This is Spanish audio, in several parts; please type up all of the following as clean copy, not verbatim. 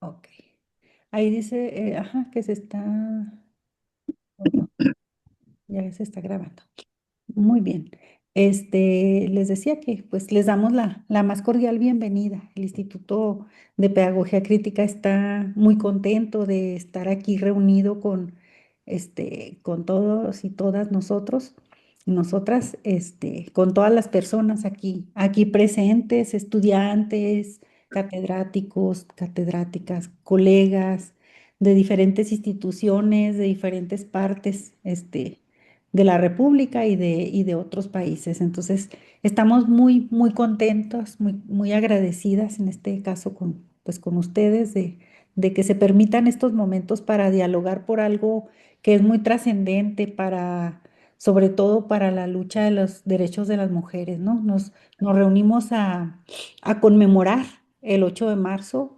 Ok. Ahí dice, ajá, que se está, ya se está grabando. Muy bien. Les decía que pues les damos la más cordial bienvenida. El Instituto de Pedagogía Crítica está muy contento de estar aquí reunido con todos y todas nosotros, nosotras, con todas las personas aquí presentes, estudiantes, catedráticos, catedráticas, colegas de diferentes instituciones, de diferentes partes, de la República y de otros países. Entonces, estamos muy contentos, muy agradecidas en este caso pues, con ustedes de que se permitan estos momentos para dialogar por algo que es muy trascendente sobre todo para la lucha de los derechos de las mujeres, ¿no? Nos reunimos a conmemorar el 8 de marzo,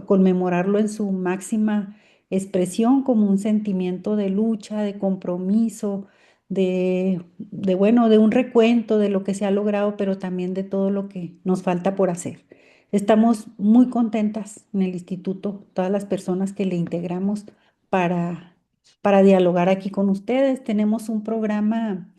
conmemorarlo en su máxima expresión como un sentimiento de lucha, de compromiso, bueno, de un recuento de lo que se ha logrado, pero también de todo lo que nos falta por hacer. Estamos muy contentas en el instituto, todas las personas que le integramos para, para dialogar aquí con ustedes. Tenemos un programa,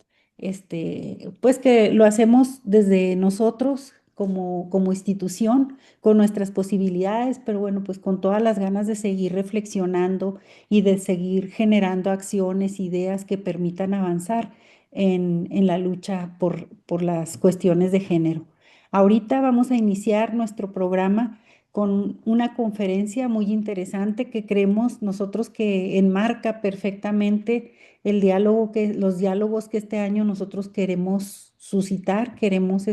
pues que lo hacemos desde nosotros como institución con nuestras posibilidades, pero bueno, pues con todas las ganas de seguir reflexionando y de seguir generando acciones, ideas que permitan avanzar en la lucha por las cuestiones de género. Ahorita vamos a iniciar nuestro programa con una conferencia muy interesante que creemos nosotros que enmarca perfectamente los diálogos que este año nosotros queremos suscitar, queremos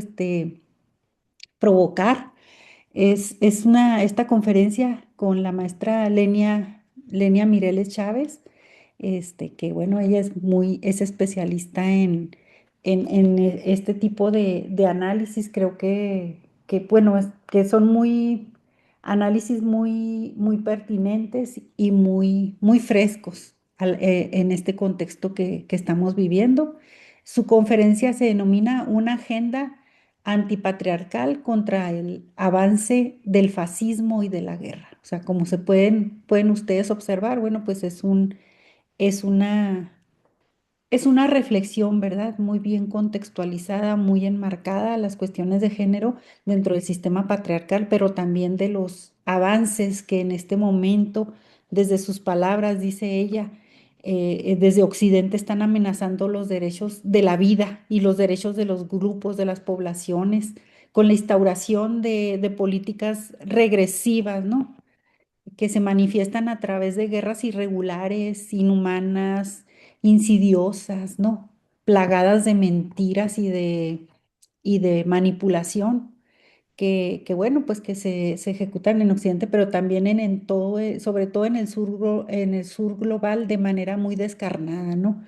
provocar. Esta conferencia con la maestra Lenia Mireles Chávez, que bueno, ella es especialista en este tipo de análisis, creo que bueno, que son análisis muy pertinentes y muy frescos en este contexto que estamos viviendo. Su conferencia se denomina Una agenda antipatriarcal contra el avance del fascismo y de la guerra. O sea, como pueden ustedes observar, bueno, pues es una, es una reflexión, ¿verdad? Muy bien contextualizada, muy enmarcada a las cuestiones de género dentro del sistema patriarcal, pero también de los avances que en este momento, desde sus palabras, dice ella, desde Occidente están amenazando los derechos de la vida y los derechos de los grupos, de las poblaciones, con la instauración de políticas regresivas, ¿no? Que se manifiestan a través de guerras irregulares, inhumanas, insidiosas, ¿no? Plagadas de mentiras y de manipulación, bueno, pues que se ejecutan en Occidente, pero también en todo, sobre todo en el sur global de manera muy descarnada, ¿no?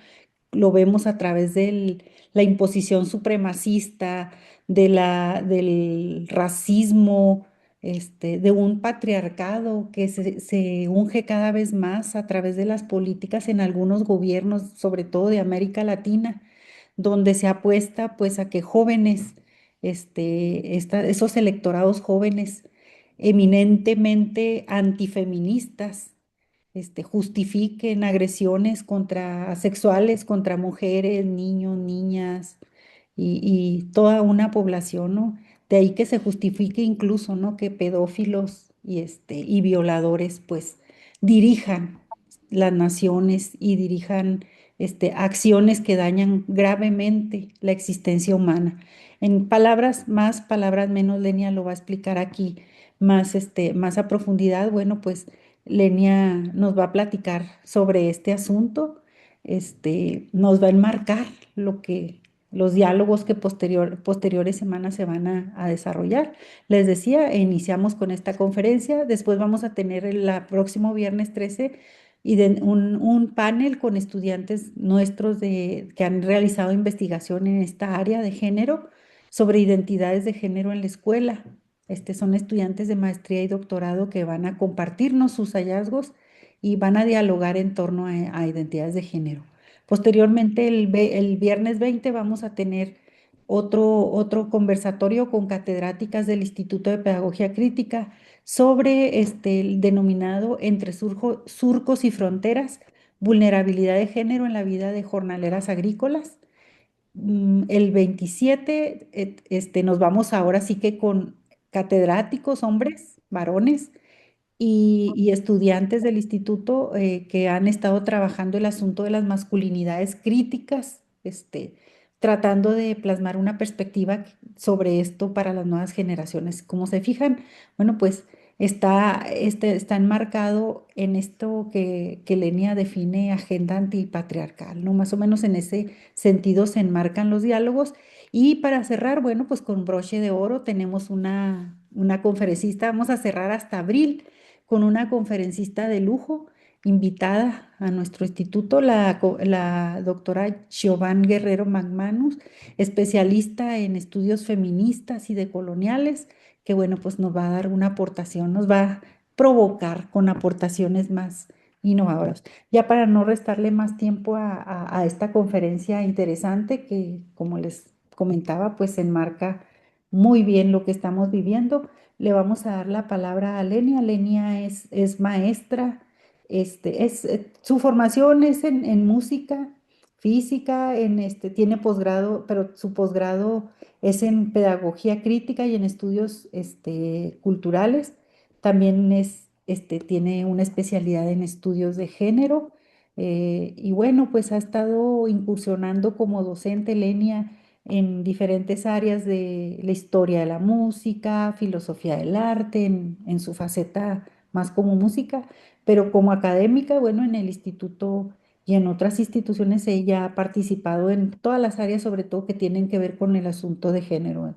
Lo vemos a través de la imposición supremacista, del racismo, de un patriarcado que se unge cada vez más a través de las políticas en algunos gobiernos, sobre todo de América Latina, donde se apuesta pues a que jóvenes, esos electorados jóvenes eminentemente antifeministas, justifiquen agresiones sexuales contra mujeres, niños, niñas y toda una población, ¿no? De ahí que se justifique incluso, ¿no? Que pedófilos y violadores, pues, dirijan las naciones y dirijan, acciones que dañan gravemente la existencia humana. En palabras más, palabras menos, Lenia lo va a explicar aquí más a profundidad. Bueno, pues Lenia nos va a platicar sobre este asunto, nos va a enmarcar los diálogos que posteriores semanas se van a desarrollar. Les decía, iniciamos con esta conferencia, después vamos a tener el próximo viernes 13 un panel con estudiantes nuestros que han realizado investigación en esta área de género sobre identidades de género en la escuela. Son estudiantes de maestría y doctorado que van a compartirnos sus hallazgos y van a dialogar en torno a identidades de género. Posteriormente, el viernes 20 vamos a tener otro conversatorio con catedráticas del Instituto de Pedagogía Crítica sobre el denominado Entre Surcos y Fronteras, vulnerabilidad de género en la vida de jornaleras agrícolas. El 27 nos vamos ahora sí que con catedráticos, hombres, varones y estudiantes del instituto que han estado trabajando el asunto de las masculinidades críticas, tratando de plasmar una perspectiva sobre esto para las nuevas generaciones. Como se fijan, bueno, pues está enmarcado en esto que Lenia define agenda antipatriarcal, ¿no? Más o menos en ese sentido se enmarcan los diálogos. Y para cerrar, bueno, pues con broche de oro tenemos una conferencista, vamos a cerrar hasta abril con una conferencista de lujo invitada a nuestro instituto, la doctora Giovanni Guerrero McManus, especialista en estudios feministas y decoloniales, que bueno, pues nos va a dar una aportación, nos va a provocar con aportaciones más innovadoras. Ya para no restarle más tiempo a esta conferencia interesante que, como les comentaba, pues enmarca muy bien lo que estamos viviendo. Le vamos a dar la palabra a Lenia. Lenia es maestra, su formación es en música, física, tiene posgrado, pero su posgrado es en pedagogía crítica y en estudios culturales. También tiene una especialidad en estudios de género. Y bueno, pues ha estado incursionando como docente Lenia en diferentes áreas de la historia de la música, filosofía del arte, en su faceta más como música, pero como académica, bueno, en el instituto y en otras instituciones ella ha participado en todas las áreas, sobre todo que tienen que ver con el asunto de género,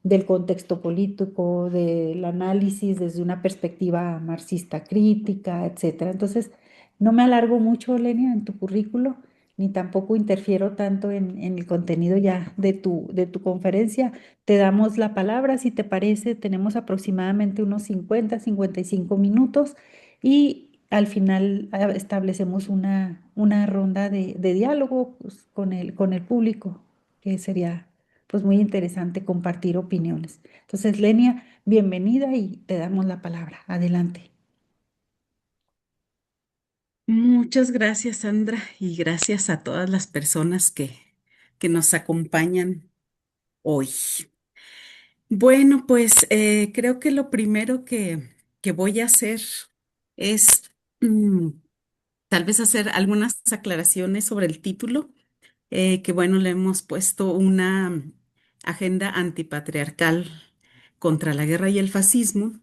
del contexto político, del análisis desde una perspectiva marxista crítica, etcétera. Entonces, no me alargo mucho, Lenia, en tu currículo ni tampoco interfiero tanto en el contenido ya de tu conferencia. Te damos la palabra, si te parece, tenemos aproximadamente unos 50, 55 minutos y al final establecemos una ronda de diálogo pues, con el público, que sería pues muy interesante compartir opiniones. Entonces, Lenia, bienvenida y te damos la palabra. Adelante. Muchas gracias, Sandra, y gracias a todas las personas que nos acompañan hoy. Bueno, pues creo que lo primero que voy a hacer es mm, tal vez hacer algunas aclaraciones sobre el título, que bueno, le hemos puesto una agenda antipatriarcal contra la guerra y el fascismo.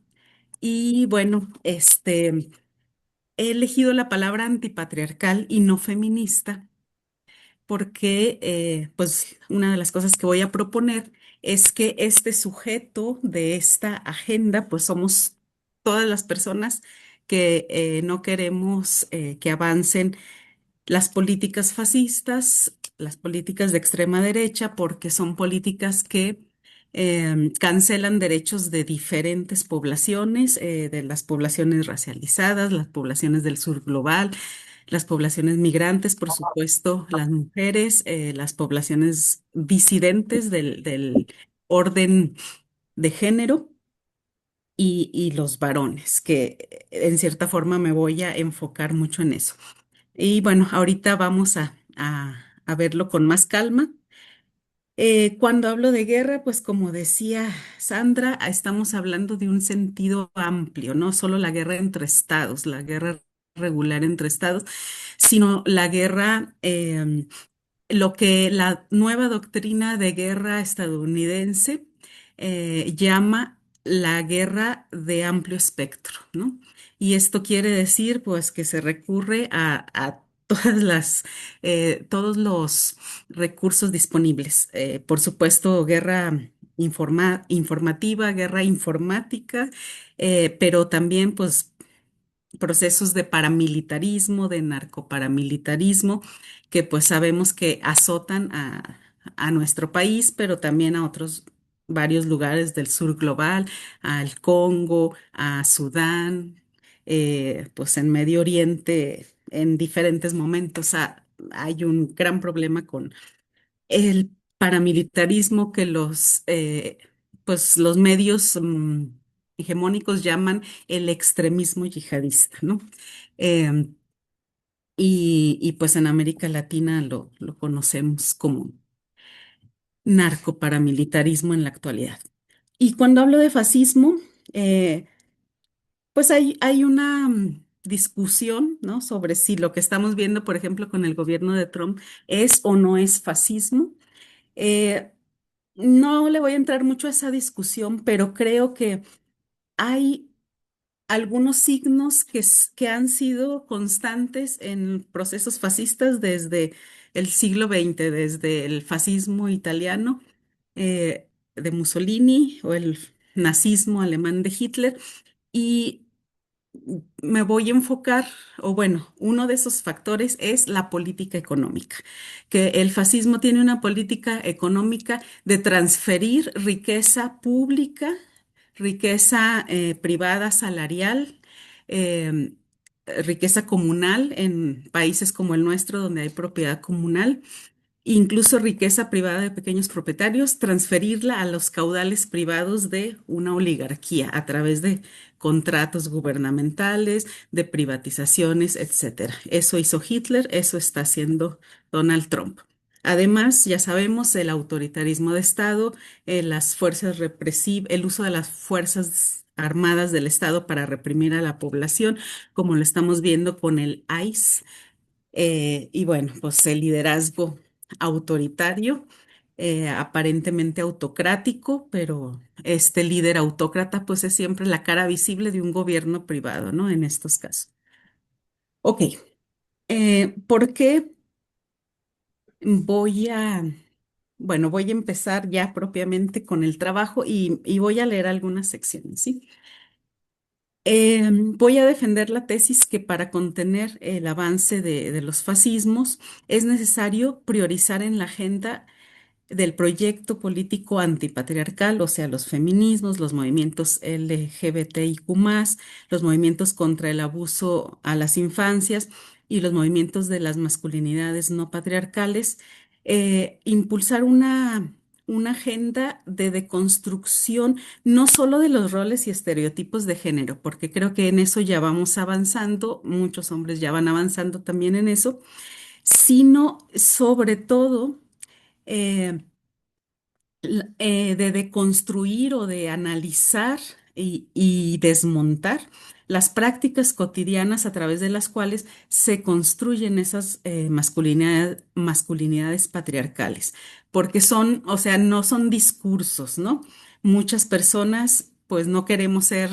Y bueno, he elegido la palabra antipatriarcal y no feminista porque pues una de las cosas que voy a proponer es que este sujeto de esta agenda pues somos todas las personas que no queremos que avancen las políticas fascistas, las políticas de extrema derecha, porque son políticas que cancelan derechos de diferentes poblaciones, de las poblaciones racializadas, las poblaciones del sur global, las poblaciones migrantes, por supuesto, las mujeres, las poblaciones disidentes del orden de género y los varones, que en cierta forma me voy a enfocar mucho en eso. Y bueno, ahorita vamos a verlo con más calma. Cuando hablo de guerra, pues como decía Sandra, estamos hablando de un sentido amplio, no solo la guerra entre estados, la guerra regular entre estados, sino la guerra, lo que la nueva doctrina de guerra estadounidense llama la guerra de amplio espectro, ¿no? Y esto quiere decir, pues, que se recurre a todos los recursos disponibles. Por supuesto, guerra informativa, guerra informática, pero también, pues, procesos de paramilitarismo, de narcoparamilitarismo, que pues sabemos que azotan a nuestro país, pero también a otros varios lugares del sur global, al Congo, a Sudán, pues en Medio Oriente, en diferentes momentos hay un gran problema paramilitarismo que pues los medios hegemónicos llaman el extremismo yihadista, ¿no? Em, y pues en América Latina lo conocemos como narcoparamilitarismo en la actualidad. Y cuando hablo de fascismo, eh, pues hay una discusión, ¿no? Sobre si lo que estamos viendo, por ejemplo, con el gobierno de Trump es o no es fascismo. Eh, no le voy a entrar mucho a esa discusión, pero creo que hay algunos signos que han sido constantes en procesos fascistas desde el siglo XX, desde el fascismo italiano de Mussolini o el nazismo alemán de Hitler. Y me voy a enfocar, o bueno, uno de esos factores es la política económica, que el fascismo tiene una política económica de transferir riqueza pública, riqueza privada salarial, eh, riqueza comunal en países como el nuestro, donde hay propiedad comunal, incluso riqueza privada de pequeños propietarios, transferirla a los caudales privados de una oligarquía a través de contratos gubernamentales, de privatizaciones, etcétera. Eso hizo Hitler, eso está haciendo Donald Trump. Además, ya sabemos, el autoritarismo de Estado, las fuerzas represivas, el uso de las fuerzas armadas del Estado para reprimir a la población, como lo estamos viendo con el ICE, y bueno, pues el liderazgo autoritario, aparentemente autocrático, pero este líder autócrata pues es siempre la cara visible de un gobierno privado, ¿no? En estos casos. Ok, ¿por qué voy a, bueno, voy a empezar ya propiamente con el trabajo y voy a leer algunas secciones, ¿sí? Voy a defender la tesis que para contener el avance de los fascismos es necesario priorizar en la agenda del proyecto político antipatriarcal, o sea, los feminismos, los movimientos LGBTIQ+, los movimientos contra el abuso a las infancias y los movimientos de las masculinidades no patriarcales, impulsar una agenda de deconstrucción no solo de los roles y estereotipos de género, porque creo que en eso ya vamos avanzando, muchos hombres ya van avanzando también en eso, sino sobre todo eh, de deconstruir o de analizar y desmontar las prácticas cotidianas a través de las cuales se construyen esas masculinidades patriarcales, porque son, o sea, no son discursos, ¿no? Muchas personas, pues no queremos ser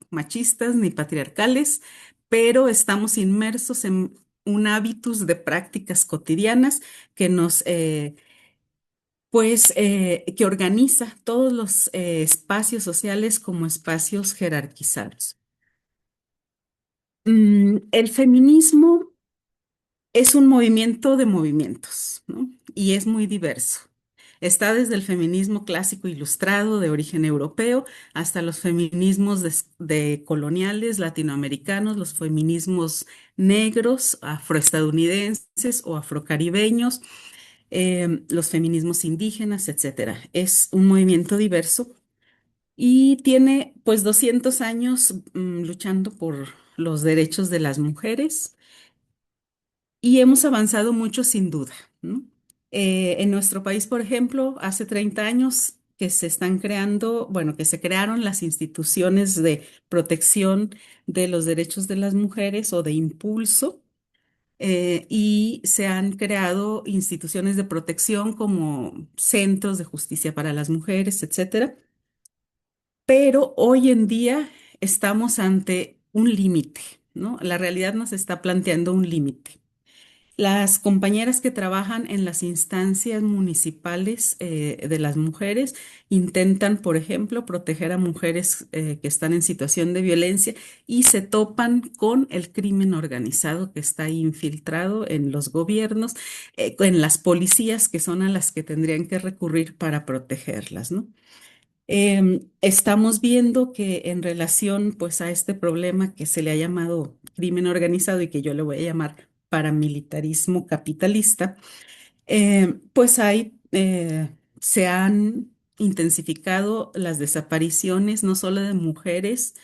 machistas ni patriarcales, pero estamos inmersos en un hábitus de prácticas cotidianas que nos que organiza todos los espacios sociales como espacios jerarquizados. El feminismo es un movimiento de movimientos, ¿no? Y es muy diverso. Está desde el feminismo clásico ilustrado de origen europeo hasta los feminismos de coloniales latinoamericanos, los feminismos negros, afroestadounidenses o afrocaribeños, los feminismos indígenas, etcétera. Es un movimiento diverso y tiene pues 200 años luchando por los derechos de las mujeres y hemos avanzado mucho sin duda, ¿no? En nuestro país, por ejemplo, hace 30 años que se están creando, bueno, que se crearon las instituciones de protección de los derechos de las mujeres o de impulso, y se han creado instituciones de protección como centros de justicia para las mujeres, etcétera. Pero hoy en día estamos ante un límite, ¿no? La realidad nos está planteando un límite. Las compañeras que trabajan en las instancias municipales de las mujeres intentan, por ejemplo, proteger a mujeres que están en situación de violencia y se topan con el crimen organizado que está infiltrado en los gobiernos, en las policías que son a las que tendrían que recurrir para protegerlas, ¿no? Estamos viendo que en relación pues a este problema que se le ha llamado crimen organizado y que yo le voy a llamar paramilitarismo capitalista, pues hay se han intensificado las desapariciones, no solo de mujeres,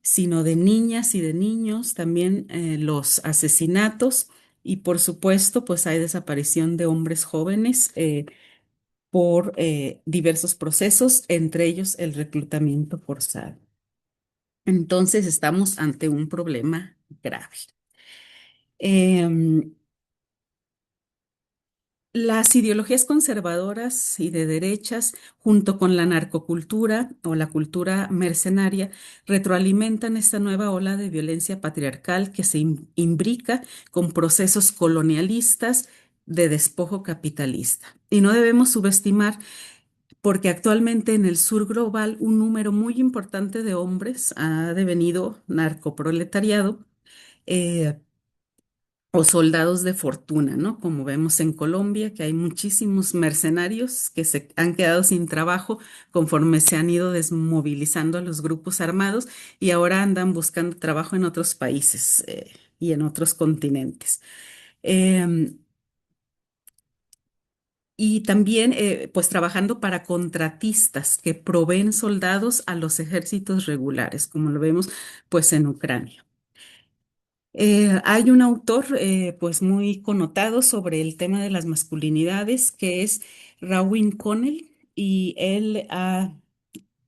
sino de niñas y de niños, también los asesinatos y por supuesto, pues hay desaparición de hombres jóvenes por diversos procesos, entre ellos el reclutamiento forzado. Entonces estamos ante un problema grave. Em, Las ideologías conservadoras y de derechas, junto con la narcocultura o la cultura mercenaria, retroalimentan esta nueva ola de violencia patriarcal que se imbrica con procesos colonialistas de despojo capitalista. Y no debemos subestimar, porque actualmente en el sur global un número muy importante de hombres ha devenido narcoproletariado. eh, o soldados de fortuna, ¿no? Como vemos en Colombia, que hay muchísimos mercenarios que se han quedado sin trabajo conforme se han ido desmovilizando a los grupos armados y ahora andan buscando trabajo en otros países y en otros continentes. Em, y también, pues, trabajando para contratistas que proveen soldados a los ejércitos regulares, como lo vemos, pues, en Ucrania. Hay un autor pues muy connotado sobre el tema de las masculinidades que es Raewyn Connell y él ha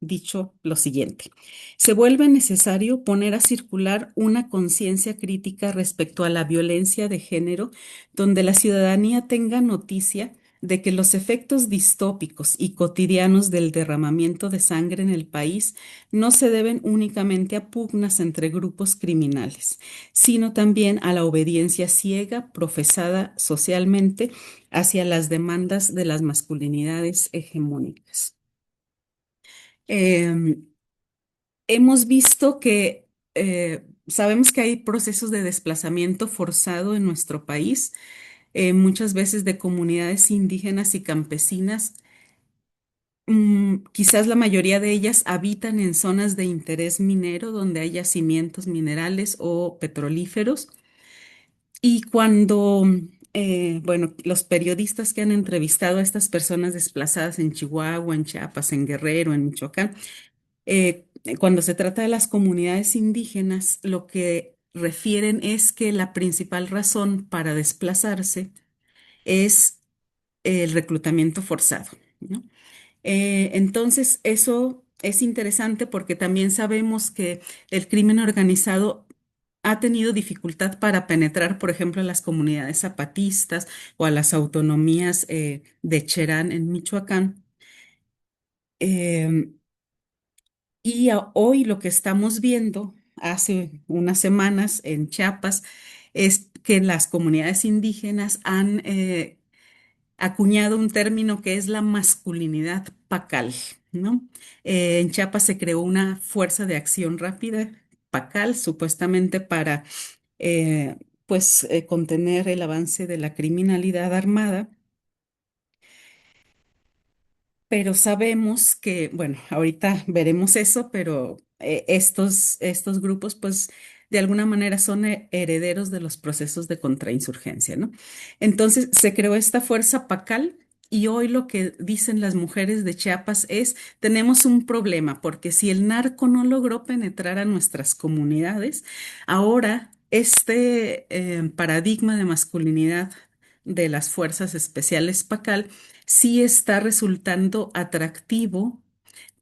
dicho lo siguiente: se vuelve necesario poner a circular una conciencia crítica respecto a la violencia de género, donde la ciudadanía tenga noticia de que los efectos distópicos y cotidianos del derramamiento de sangre en el país no se deben únicamente a pugnas entre grupos criminales, sino también a la obediencia ciega profesada socialmente hacia las demandas de las masculinidades hegemónicas. Em, Hemos visto que sabemos que hay procesos de desplazamiento forzado en nuestro país, muchas veces de comunidades indígenas y campesinas. Quizás la mayoría de ellas habitan en zonas de interés minero donde hay yacimientos minerales o petrolíferos. Y cuando, bueno, los periodistas que han entrevistado a estas personas desplazadas en Chihuahua, en Chiapas, en Guerrero, en Michoacán, cuando se trata de las comunidades indígenas, lo que refieren es que la principal razón para desplazarse es el reclutamiento forzado, ¿no? Entonces, eso es interesante porque también sabemos que el crimen organizado ha tenido dificultad para penetrar, por ejemplo, a las comunidades zapatistas o a las autonomías de Cherán en Michoacán. Em, Y hoy lo que estamos viendo hace unas semanas en Chiapas es que las comunidades indígenas han acuñado un término que es la masculinidad pacal, ¿no? En Chiapas se creó una fuerza de acción rápida, pacal, supuestamente para contener el avance de la criminalidad armada. Pero sabemos que, bueno, ahorita veremos eso, pero estos grupos, pues, de alguna manera son herederos de los procesos de contrainsurgencia, ¿no? Entonces, se creó esta fuerza pacal y hoy lo que dicen las mujeres de Chiapas es, tenemos un problema, porque si el narco no logró penetrar a nuestras comunidades, ahora este paradigma de masculinidad de las fuerzas especiales pacal sí está resultando atractivo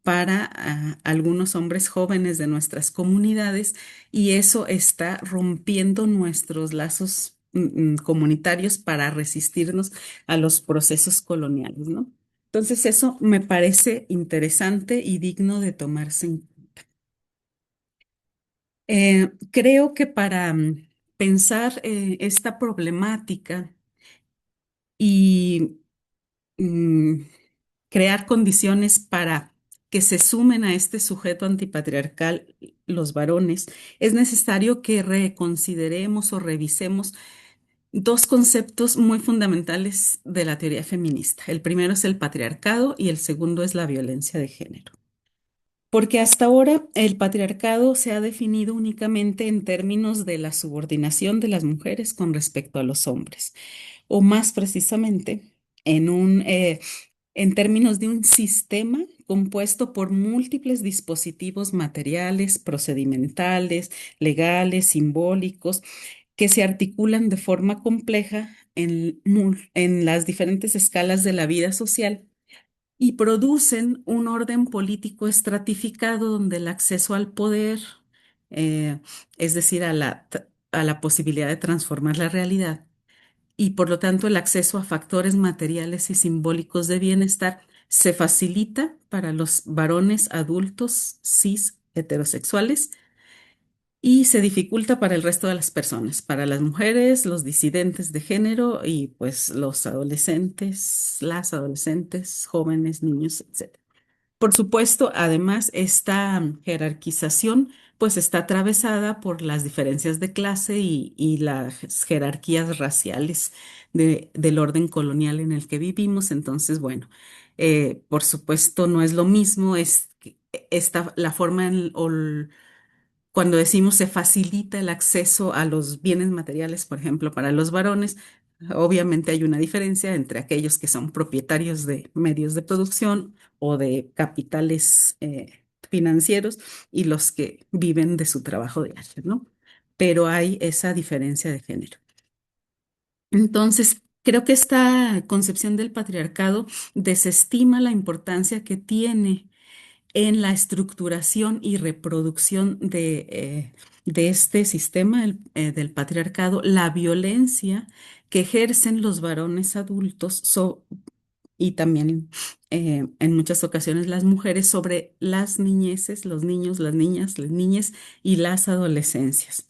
para algunos hombres jóvenes de nuestras comunidades y eso está rompiendo nuestros lazos comunitarios para resistirnos a los procesos coloniales, ¿no? Entonces eso me parece interesante y digno de tomarse en cuenta. Creo que para pensar esta problemática y mm, crear condiciones para que se sumen a este sujeto antipatriarcal los varones, es necesario que reconsideremos o revisemos dos conceptos muy fundamentales de la teoría feminista. El primero es el patriarcado y el segundo es la violencia de género. Porque hasta ahora el patriarcado se ha definido únicamente en términos de la subordinación de las mujeres con respecto a los hombres, o más precisamente, en en términos de un sistema compuesto por múltiples dispositivos materiales, procedimentales, legales, simbólicos, que se articulan de forma compleja en las diferentes escalas de la vida social y producen un orden político estratificado donde el acceso al poder, eh, es decir, a la posibilidad de transformar la realidad, y por lo tanto el acceso a factores materiales y simbólicos de bienestar se facilita para los varones adultos cis heterosexuales y se dificulta para el resto de las personas, para las mujeres, los disidentes de género y pues los adolescentes, las adolescentes, jóvenes, niños, etc. Por supuesto, además, esta jerarquización pues está atravesada por las diferencias de clase y las jerarquías raciales del orden colonial en el que vivimos. Entonces, bueno, por supuesto no es lo mismo, la forma cuando decimos se facilita el acceso a los bienes materiales, por ejemplo, para los varones, obviamente hay una diferencia entre aquellos que son propietarios de medios de producción o de capitales financieros y los que viven de su trabajo diario, ¿no? Pero hay esa diferencia de género. Entonces, creo que esta concepción del patriarcado desestima la importancia que tiene en la estructuración y reproducción de este sistema del patriarcado, la violencia que ejercen los varones adultos y también en muchas ocasiones las mujeres sobre las niñeces, los niños, las niñas, las niñas y las adolescencias.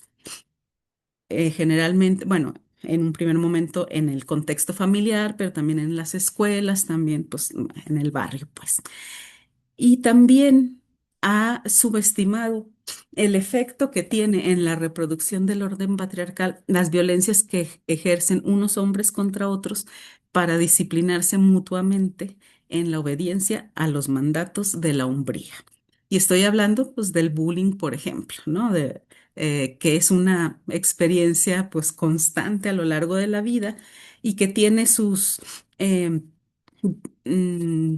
Generalmente, bueno, en un primer momento en el contexto familiar, pero también en las escuelas, también pues en el barrio, pues. Y también ha subestimado el efecto que tiene en la reproducción del orden patriarcal las violencias que ejercen unos hombres contra otros para disciplinarse mutuamente en la obediencia a los mandatos de la hombría. Y estoy hablando pues del bullying, por ejemplo, ¿no? Que es una experiencia pues constante a lo largo de la vida y que tiene sus em, mm,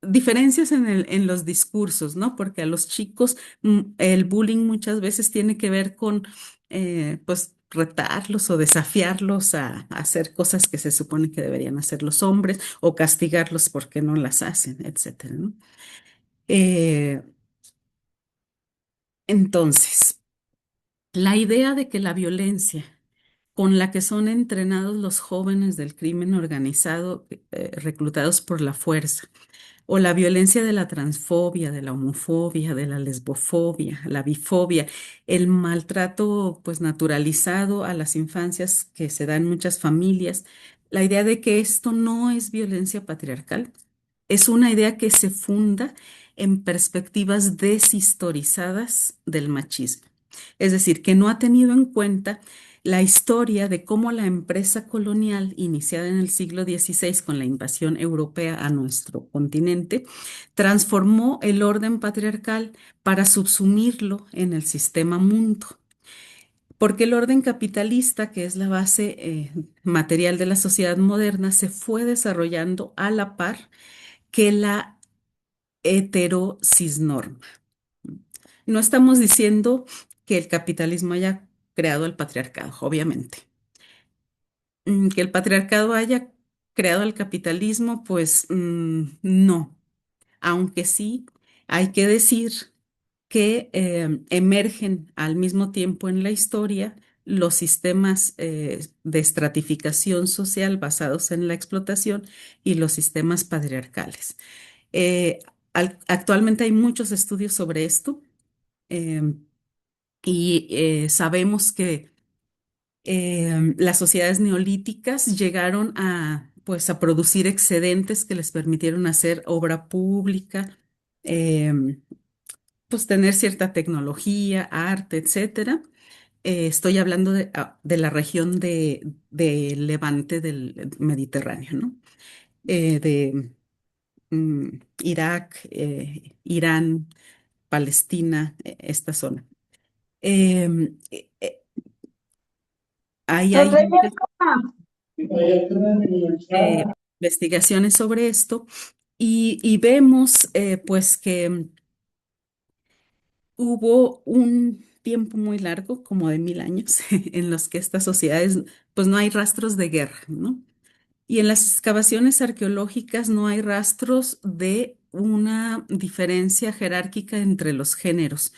diferencias en los discursos, ¿no? Porque a los chicos el bullying muchas veces tiene que ver con, pues, retarlos o desafiarlos a hacer cosas que se supone que deberían hacer los hombres o castigarlos porque no las hacen, etcétera, ¿no? Eh, entonces, la idea de que la violencia con la que son entrenados los jóvenes del crimen organizado, reclutados por la fuerza, o la violencia de la transfobia, de la homofobia, de la lesbofobia, la bifobia, el maltrato pues naturalizado a las infancias que se da en muchas familias, la idea de que esto no es violencia patriarcal, es una idea que se funda en perspectivas deshistorizadas del machismo. Es decir, que no ha tenido en cuenta la historia de cómo la empresa colonial, iniciada en el siglo XVI con la invasión europea a nuestro continente, transformó el orden patriarcal para subsumirlo en el sistema mundo. Porque el orden capitalista, que es la base material de la sociedad moderna, se fue desarrollando a la par que la heterocisnorma. No estamos diciendo que el capitalismo haya creado el patriarcado, obviamente. Que el patriarcado haya creado el capitalismo, pues no, aunque sí hay que decir que emergen al mismo tiempo en la historia los sistemas de estratificación social basados en la explotación y los sistemas patriarcales. Eh, Actualmente hay muchos estudios sobre esto em, y sabemos que las sociedades neolíticas llegaron pues, a producir excedentes que les permitieron hacer obra pública, em, pues tener cierta tecnología, arte, etcétera. Estoy hablando de la región de Levante del Mediterráneo, ¿no? De mm, Irak, Irán, Palestina, esta zona. Em, eh, eh, ahí hay Entonces, muchas. eh, investigaciones sobre esto y vemos pues que hubo un tiempo muy largo, como de 1000 años, en los que estas sociedades, pues no hay rastros de guerra, ¿no? Y en las excavaciones arqueológicas no hay rastros de una diferencia jerárquica entre los géneros.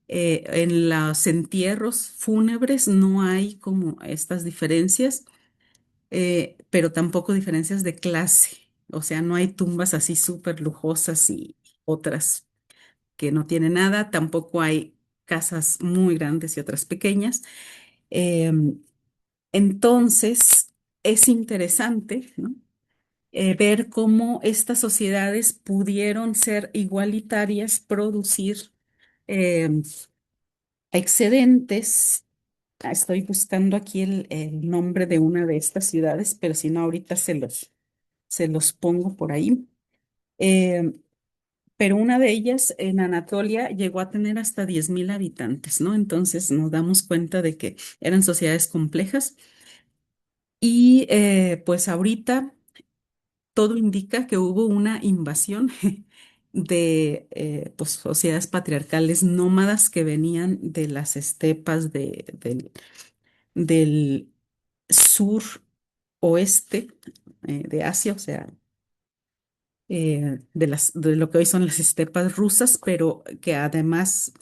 En los entierros fúnebres no hay como estas diferencias, pero tampoco diferencias de clase. O sea, no hay tumbas así súper lujosas y otras que no tienen nada. Tampoco hay casas muy grandes y otras pequeñas. Em, entonces, es interesante, ¿no? Ver cómo estas sociedades pudieron ser igualitarias, producir em, excedentes. Estoy buscando aquí el nombre de una de estas ciudades, pero si no, ahorita se los pongo por ahí. Eh, pero una de ellas en Anatolia llegó a tener hasta 10.000 habitantes, ¿no? Entonces nos damos cuenta de que eran sociedades complejas y pues ahorita todo indica que hubo una invasión de pues, sociedades patriarcales nómadas que venían de las estepas del sur oeste de Asia, o sea, de lo que hoy son las estepas rusas, pero que además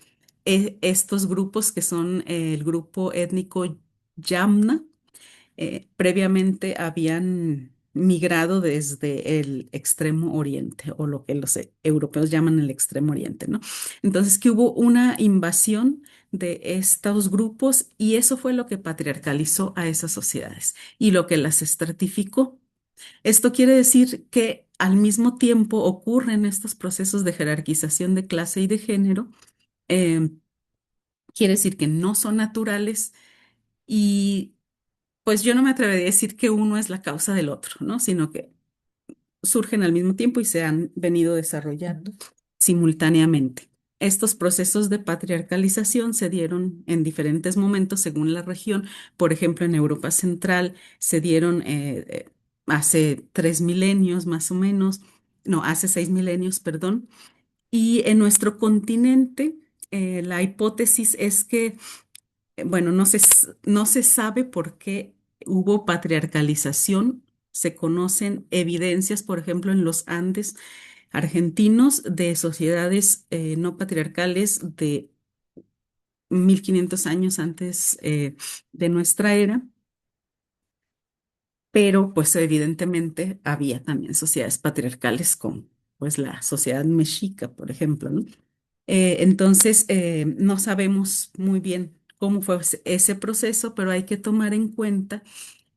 estos grupos que son el grupo étnico Yamna, previamente habían migrado desde el extremo oriente o lo que los europeos llaman el extremo oriente, ¿no? Entonces, que hubo una invasión de estos grupos y eso fue lo que patriarcalizó a esas sociedades y lo que las estratificó. Esto quiere decir que al mismo tiempo ocurren estos procesos de jerarquización de clase y de género. eh, Quiere decir que no son naturales y pues yo no me atrevería a decir que uno es la causa del otro, ¿no? Sino que surgen al mismo tiempo y se han venido desarrollando simultáneamente. Estos procesos de patriarcalización se dieron en diferentes momentos según la región. Por ejemplo, en Europa Central se dieron hace 3 milenios más o menos, no, hace 6 milenios, perdón. Y en nuestro continente, la hipótesis es que bueno, no se sabe por qué hubo patriarcalización. Se conocen evidencias, por ejemplo, en los Andes argentinos de sociedades no patriarcales de 1500 años antes de nuestra era, pero pues evidentemente había también sociedades patriarcales con pues la sociedad mexica, por ejemplo, ¿no? Entonces, no sabemos muy bien cómo fue ese proceso, pero hay que tomar en cuenta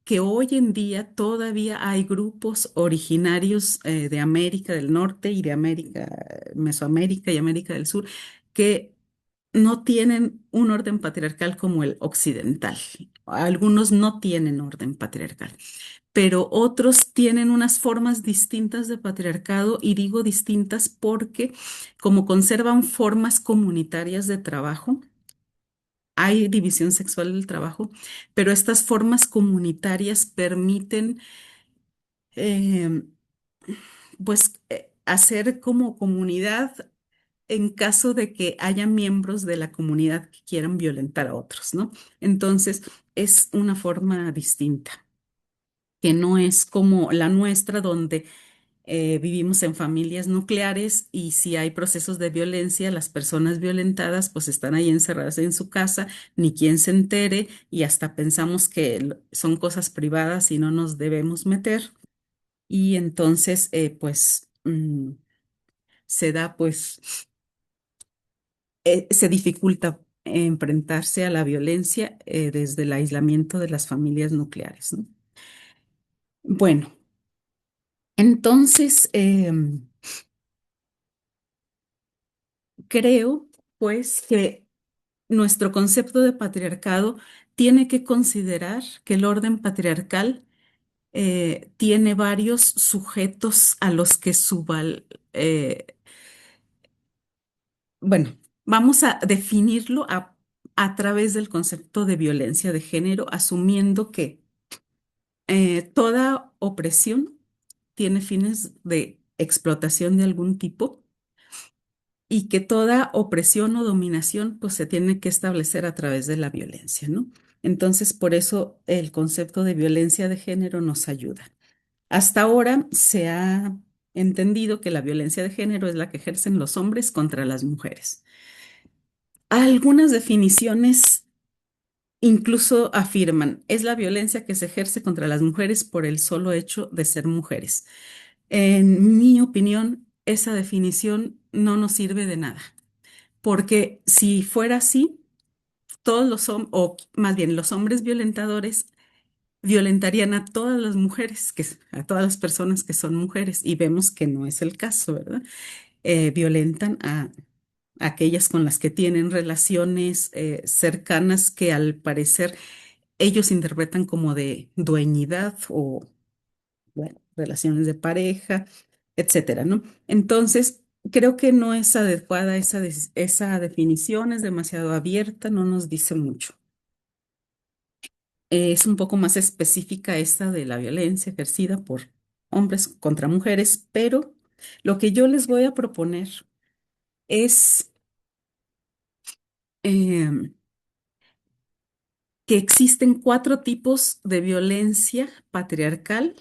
que hoy en día todavía hay grupos originarios de América del Norte y de América, Mesoamérica y América del Sur, que no tienen un orden patriarcal como el occidental. Algunos no tienen orden patriarcal, pero otros tienen unas formas distintas de patriarcado y digo distintas porque como conservan formas comunitarias de trabajo, hay división sexual del trabajo, pero estas formas comunitarias permiten eh, pues hacer como comunidad en caso de que haya miembros de la comunidad que quieran violentar a otros, ¿no? Entonces es una forma distinta, que no es como la nuestra donde vivimos en familias nucleares y si hay procesos de violencia, las personas violentadas pues están ahí encerradas en su casa, ni quien se entere y hasta pensamos que son cosas privadas y no nos debemos meter. Y entonces pues se da pues, se dificulta enfrentarse a la violencia desde el aislamiento de las familias nucleares, ¿no? Bueno, entonces creo pues que nuestro concepto de patriarcado tiene que considerar que el orden patriarcal tiene varios sujetos a los que bueno, vamos a definirlo a través del concepto de violencia de género, asumiendo que Toda opresión tiene fines de explotación de algún tipo y que toda opresión o dominación pues se tiene que establecer a través de la violencia, ¿no? Entonces, por eso el concepto de violencia de género nos ayuda. Hasta ahora se ha entendido que la violencia de género es la que ejercen los hombres contra las mujeres. Algunas definiciones incluso afirman, es la violencia que se ejerce contra las mujeres por el solo hecho de ser mujeres. En mi opinión, esa definición no nos sirve de nada, porque si fuera así, todos los hombres, o más bien los hombres violentadores, violentarían a todas las mujeres, a todas las personas que son mujeres, y vemos que no es el caso, ¿verdad? Violentan a aquellas con las que tienen relaciones cercanas que al parecer ellos interpretan como de dueñidad o bueno, relaciones de pareja, etcétera, ¿no? Entonces, creo que no es adecuada esa definición, es demasiado abierta, no nos dice mucho. Es un poco más específica esta de la violencia ejercida por hombres contra mujeres, pero lo que yo les voy a proponer es em, que existen cuatro tipos de violencia patriarcal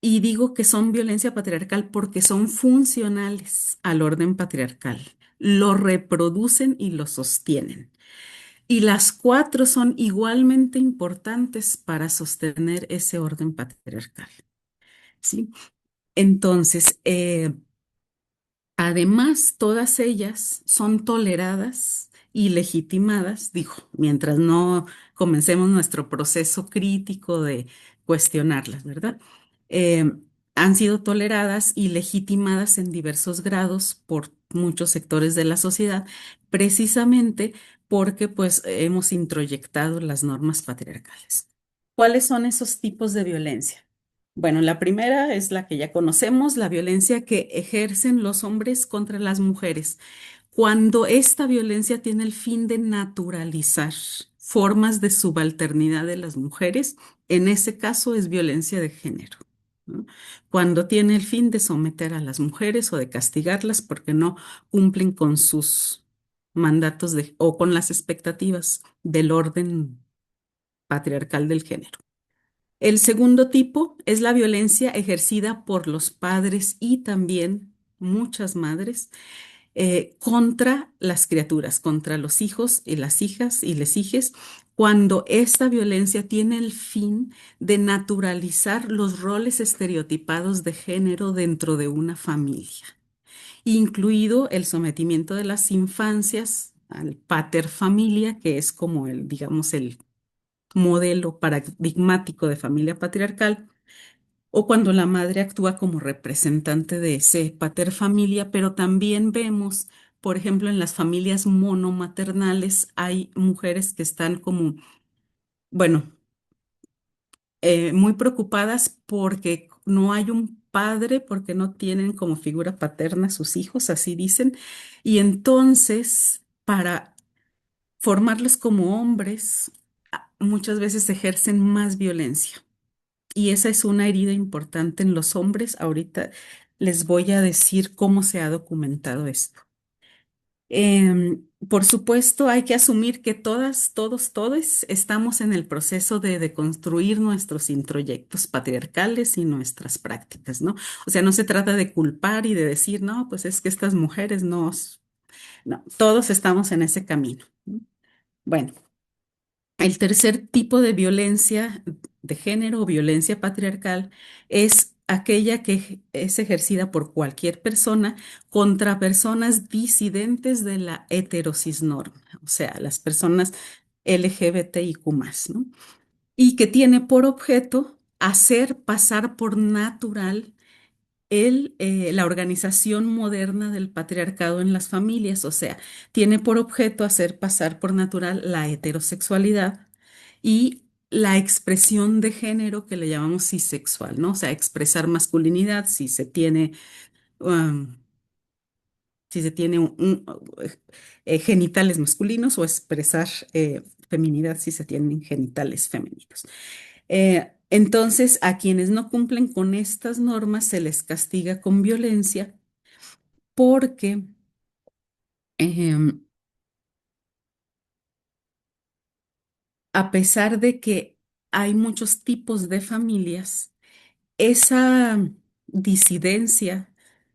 y digo que son violencia patriarcal porque son funcionales al orden patriarcal. Lo reproducen y lo sostienen. Y las cuatro son igualmente importantes para sostener ese orden patriarcal. ¿Sí? Entonces, además, todas ellas son toleradas y legitimadas, digo, mientras no comencemos nuestro proceso crítico de cuestionarlas, ¿verdad? Eh, Han sido toleradas y legitimadas en diversos grados por muchos sectores de la sociedad, precisamente porque pues hemos introyectado las normas patriarcales. ¿Cuáles son esos tipos de violencia? Bueno, la primera es la que ya conocemos, la violencia que ejercen los hombres contra las mujeres. Cuando esta violencia tiene el fin de naturalizar formas de subalternidad de las mujeres, en ese caso es violencia de género, ¿no? Cuando tiene el fin de someter a las mujeres o de castigarlas porque no cumplen con sus mandatos o con las expectativas del orden patriarcal del género. El segundo tipo es la violencia ejercida por los padres y también muchas madres contra las criaturas, contra los hijos y las hijas y les hijes, cuando esta violencia tiene el fin de naturalizar los roles estereotipados de género dentro de una familia, incluido el sometimiento de las infancias al pater familia, que es como el, digamos, el modelo paradigmático de familia patriarcal, o cuando la madre actúa como representante de ese pater familia, pero también vemos, por ejemplo, en las familias monomaternales hay mujeres que están como, bueno, muy preocupadas porque no hay un padre, porque no tienen como figura paterna sus hijos, así dicen, y entonces para formarlos como hombres, muchas veces ejercen más violencia. Y esa es una herida importante en los hombres. Ahorita les voy a decir cómo se ha documentado esto. Por supuesto, hay que asumir que todas, todos, todes estamos en el proceso de deconstruir nuestros introyectos patriarcales y nuestras prácticas, ¿no? O sea, no se trata de culpar y de decir, no, pues es que estas mujeres no, no, todos estamos en ese camino, ¿no? Bueno. El tercer tipo de violencia de género o violencia patriarcal es aquella que es ejercida por cualquier persona contra personas disidentes de la heterocisnorma, o sea, las personas LGBTIQ+, ¿no? Y que tiene por objeto hacer pasar por natural la organización moderna del patriarcado en las familias, o sea, tiene por objeto hacer pasar por natural la heterosexualidad y la expresión de género que le llamamos cisexual, ¿no? O sea, expresar masculinidad si se tiene um, si se tiene genitales masculinos o expresar feminidad si se tienen genitales femeninos. Entonces, a quienes no cumplen con estas normas se les castiga con violencia porque em, a pesar de que hay muchos tipos de familias, esa disidencia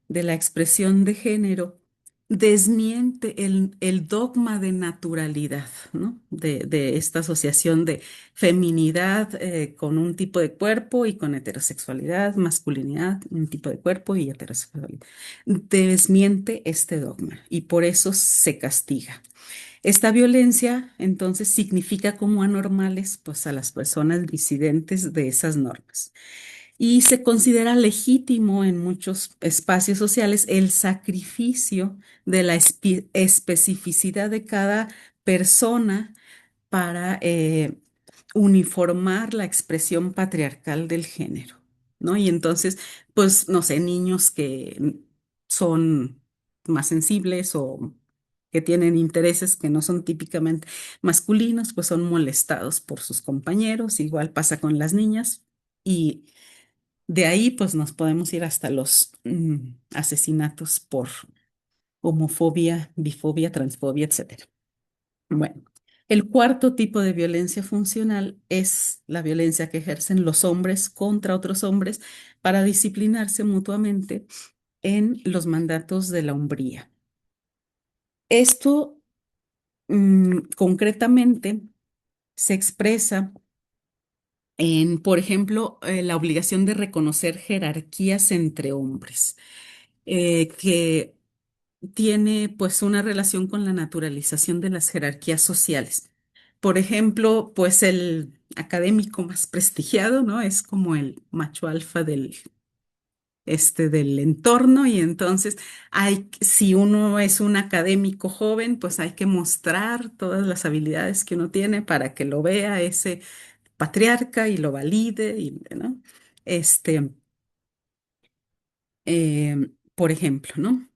de la expresión de género desmiente el dogma de naturalidad, ¿no? De esta asociación de feminidad con un tipo de cuerpo y con heterosexualidad, masculinidad, un tipo de cuerpo y heterosexualidad. Desmiente este dogma y por eso se castiga. Esta violencia entonces significa como anormales pues a las personas disidentes de esas normas. Y se considera legítimo en muchos espacios sociales el sacrificio de la especificidad de cada persona para uniformar la expresión patriarcal del género, ¿no? Y entonces, pues, no sé, niños que son más sensibles o que tienen intereses que no son típicamente masculinos, pues son molestados por sus compañeros, igual pasa con las niñas. Y de ahí, pues nos podemos ir hasta los asesinatos por homofobia, bifobia, transfobia, etcétera. Bueno, el cuarto tipo de violencia funcional es la violencia que ejercen los hombres contra otros hombres para disciplinarse mutuamente en los mandatos de la hombría. Esto concretamente se expresa en, por ejemplo, la obligación de reconocer jerarquías entre hombres. Que tiene pues una relación con la naturalización de las jerarquías sociales. Por ejemplo, pues el académico más prestigiado, ¿no? Es como el macho alfa del entorno y entonces si uno es un académico joven, pues hay que mostrar todas las habilidades que uno tiene para que lo vea ese patriarca y lo valide, y, ¿no? Este, por ejemplo, ¿no?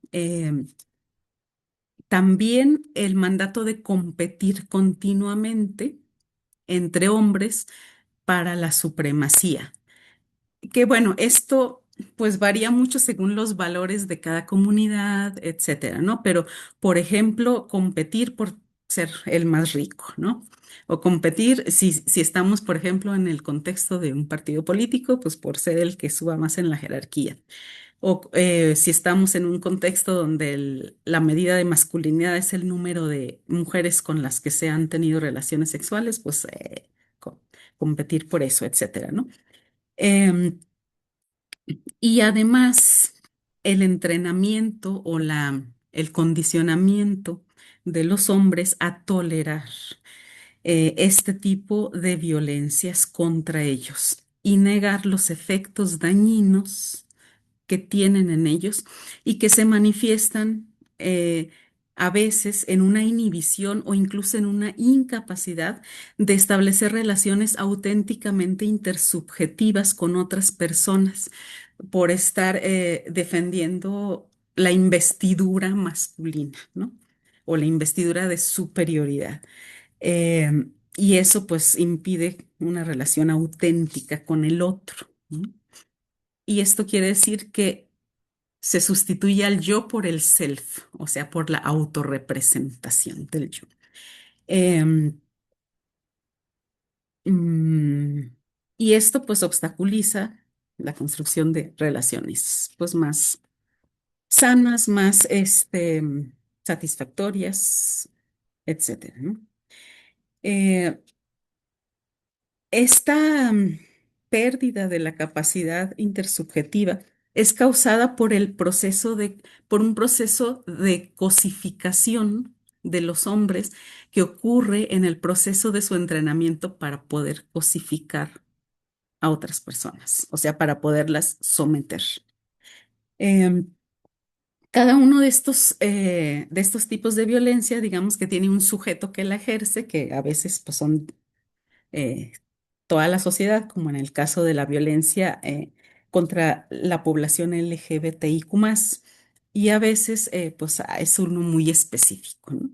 También el mandato de competir continuamente entre hombres para la supremacía. Que bueno, esto pues varía mucho según los valores de cada comunidad, etcétera, ¿no? Pero, por ejemplo, competir por ser el más rico, ¿no? O competir, si estamos, por ejemplo, en el contexto de un partido político, pues por ser el que suba más en la jerarquía. O si estamos en un contexto donde la medida de masculinidad es el número de mujeres con las que se han tenido relaciones sexuales, pues co- competir por eso, etcétera, ¿no? Em, y además, el entrenamiento o el condicionamiento de los hombres a tolerar este tipo de violencias contra ellos y negar los efectos dañinos que tienen en ellos y que se manifiestan a veces en una inhibición o incluso en una incapacidad de establecer relaciones auténticamente intersubjetivas con otras personas por estar defendiendo la investidura masculina, ¿no? O la investidura de superioridad. Y eso pues impide una relación auténtica con el otro, ¿no? Y esto quiere decir que se sustituye al yo por el self, o sea, por la autorrepresentación del yo. Em, mm, y esto pues obstaculiza la construcción de relaciones pues más sanas, más satisfactorias, etcétera, ¿no? Eh, Esta pérdida de la capacidad intersubjetiva es causada por un proceso de cosificación de los hombres que ocurre en el proceso de su entrenamiento para poder cosificar a otras personas, o sea, para poderlas someter. Em, Cada uno de estos tipos de violencia, digamos que tiene un sujeto que la ejerce, que a veces pues, son eh, toda la sociedad, como en el caso de la violencia contra la población LGBTIQ+. y a veces pues es uno muy específico, ¿no?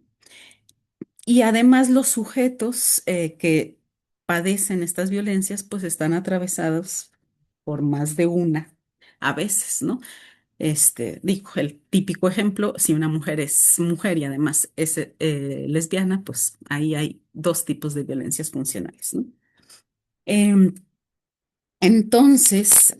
Y además los sujetos que padecen estas violencias pues están atravesados por más de una a veces, ¿no? Digo, el típico ejemplo, si una mujer es mujer y además es lesbiana, pues ahí hay dos tipos de violencias funcionales, ¿no? Em, entonces,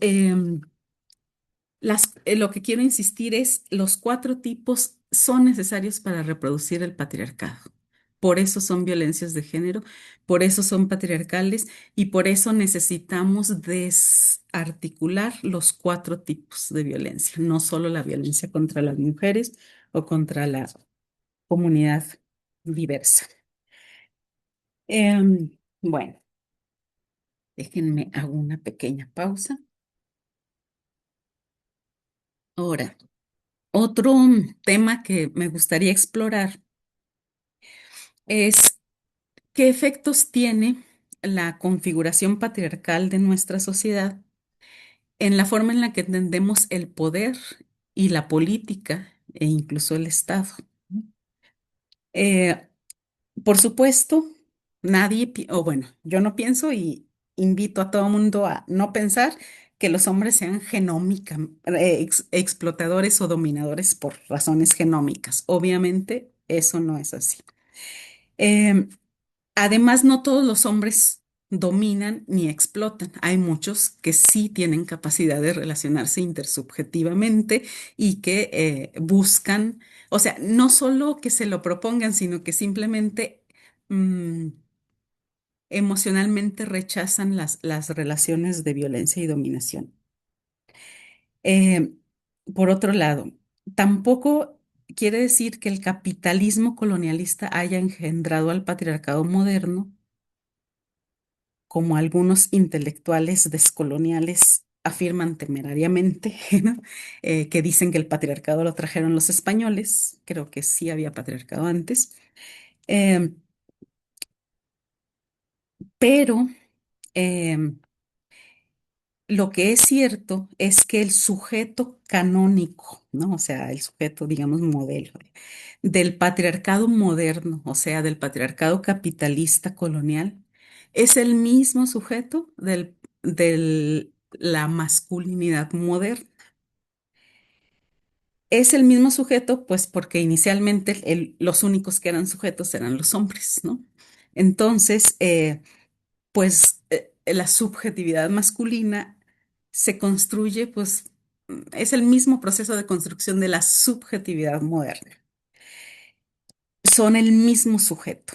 lo que quiero insistir es, los cuatro tipos son necesarios para reproducir el patriarcado. Por eso son violencias de género, por eso son patriarcales y por eso necesitamos desarticular los cuatro tipos de violencia, no solo la violencia contra las mujeres o contra la comunidad diversa. Bueno, déjenme hago una pequeña pausa. Ahora, otro tema que me gustaría explorar es qué efectos tiene la configuración patriarcal de nuestra sociedad en la forma en la que entendemos el poder y la política e incluso el Estado. Eh, por supuesto, o bueno, yo no pienso y invito a todo mundo a no pensar que los hombres sean explotadores o dominadores por razones genómicas. Obviamente, eso no es así. Em, Además, no todos los hombres dominan ni explotan. Hay muchos que sí tienen capacidad de relacionarse intersubjetivamente y que buscan, o sea, no solo que se lo propongan, sino que simplemente mm, emocionalmente rechazan las relaciones de violencia y dominación. Eh, por otro lado, tampoco quiere decir que el capitalismo colonialista haya engendrado al patriarcado moderno como algunos intelectuales descoloniales afirman temerariamente, ¿no? Que dicen que el patriarcado lo trajeron los españoles. Creo que sí había patriarcado antes. Eh, pero lo que es cierto es que el sujeto canónico, ¿no? O sea, el sujeto, digamos, modelo del patriarcado moderno, o sea, del patriarcado capitalista colonial, es el mismo sujeto de la masculinidad moderna. Es el mismo sujeto, pues porque inicialmente los únicos que eran sujetos eran los hombres, ¿no? Entonces, pues la subjetividad masculina se construye, pues es el mismo proceso de construcción de la subjetividad moderna. Son el mismo sujeto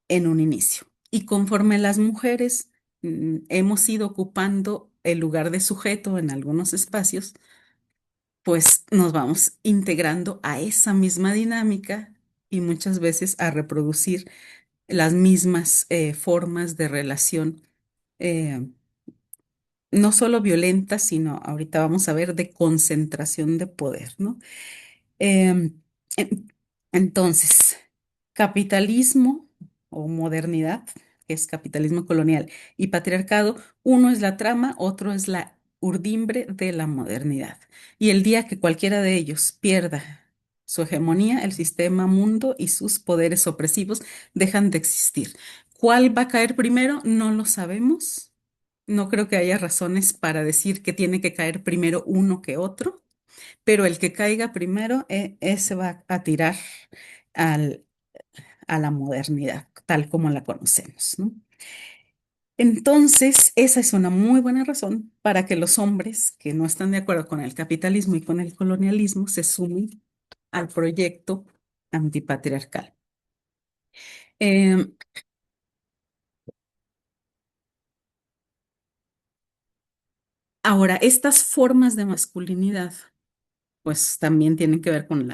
en un inicio. Y conforme las mujeres hemos ido ocupando el lugar de sujeto en algunos espacios, pues nos vamos integrando a esa misma dinámica y muchas veces a reproducir las mismas formas de relación eh, no solo violenta, sino ahorita vamos a ver de concentración de poder, ¿no? Em, en- entonces, capitalismo o modernidad, que es capitalismo colonial, y patriarcado, uno es la trama, otro es la urdimbre de la modernidad. Y el día que cualquiera de ellos pierda su hegemonía, el sistema mundo y sus poderes opresivos dejan de existir. ¿Cuál va a caer primero? No lo sabemos. No creo que haya razones para decir que tiene que caer primero uno que otro, pero el que caiga primero, ese va a tirar al- a la modernidad, tal como la conocemos, ¿no? Entonces, esa es una muy buena razón para que los hombres que no están de acuerdo con el capitalismo y con el colonialismo se sumen al proyecto antipatriarcal. Eh, Ahora, estas formas de masculinidad, pues también tienen que ver con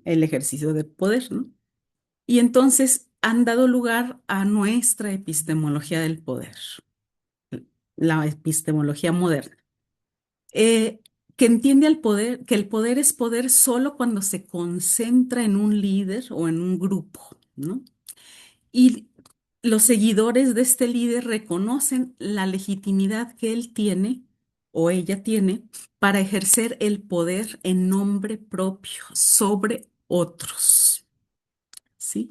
el ejercicio de poder, ¿no? Y entonces han dado lugar a nuestra epistemología del poder, la epistemología moderna, eh, que entiende al poder, que el poder es poder solo cuando se concentra en un líder o en un grupo, ¿no? Y los seguidores de este líder reconocen la legitimidad que él tiene o ella tiene para ejercer el poder en nombre propio sobre otros, ¿sí?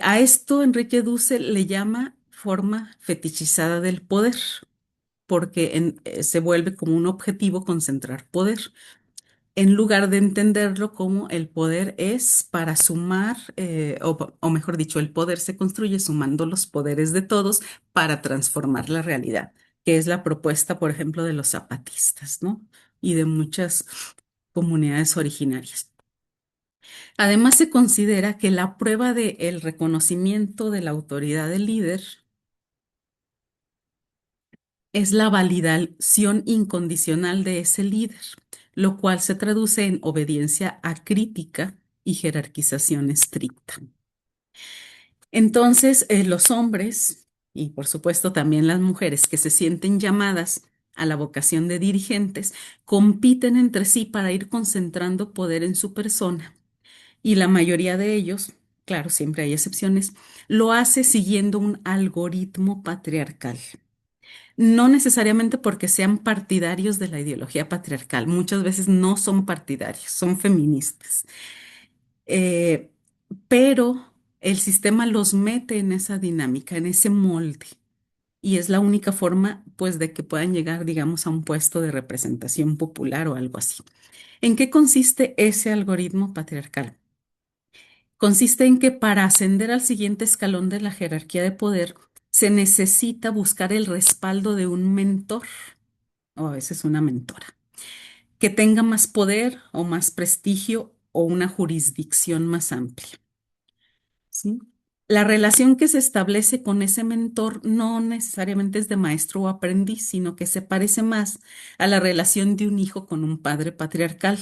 A esto Enrique Dussel le llama forma fetichizada del poder, porque se vuelve como un objetivo concentrar poder, en lugar de entenderlo como el poder es para sumar, o mejor dicho, el poder se construye sumando los poderes de todos para transformar la realidad, que es la propuesta, por ejemplo, de los zapatistas, ¿no? Y de muchas comunidades originarias. Además, se considera que la prueba del reconocimiento de la autoridad del líder es la validación incondicional de ese líder, lo cual se traduce en obediencia acrítica y jerarquización estricta. Entonces, los hombres y por supuesto también las mujeres que se sienten llamadas a la vocación de dirigentes compiten entre sí para ir concentrando poder en su persona y la mayoría de ellos, claro, siempre hay excepciones, lo hace siguiendo un algoritmo patriarcal. No necesariamente porque sean partidarios de la ideología patriarcal, muchas veces no son partidarios, son feministas. Eh, pero el sistema los mete en esa dinámica, en ese molde, y es la única forma, pues, de que puedan llegar, digamos, a un puesto de representación popular o algo así. ¿En qué consiste ese algoritmo patriarcal? Consiste en que para ascender al siguiente escalón de la jerarquía de poder, se necesita buscar el respaldo de un mentor o a veces una mentora, que tenga más poder o más prestigio o una jurisdicción más amplia, ¿sí? La relación que se establece con ese mentor no necesariamente es de maestro o aprendiz, sino que se parece más a la relación de un hijo con un padre patriarcal,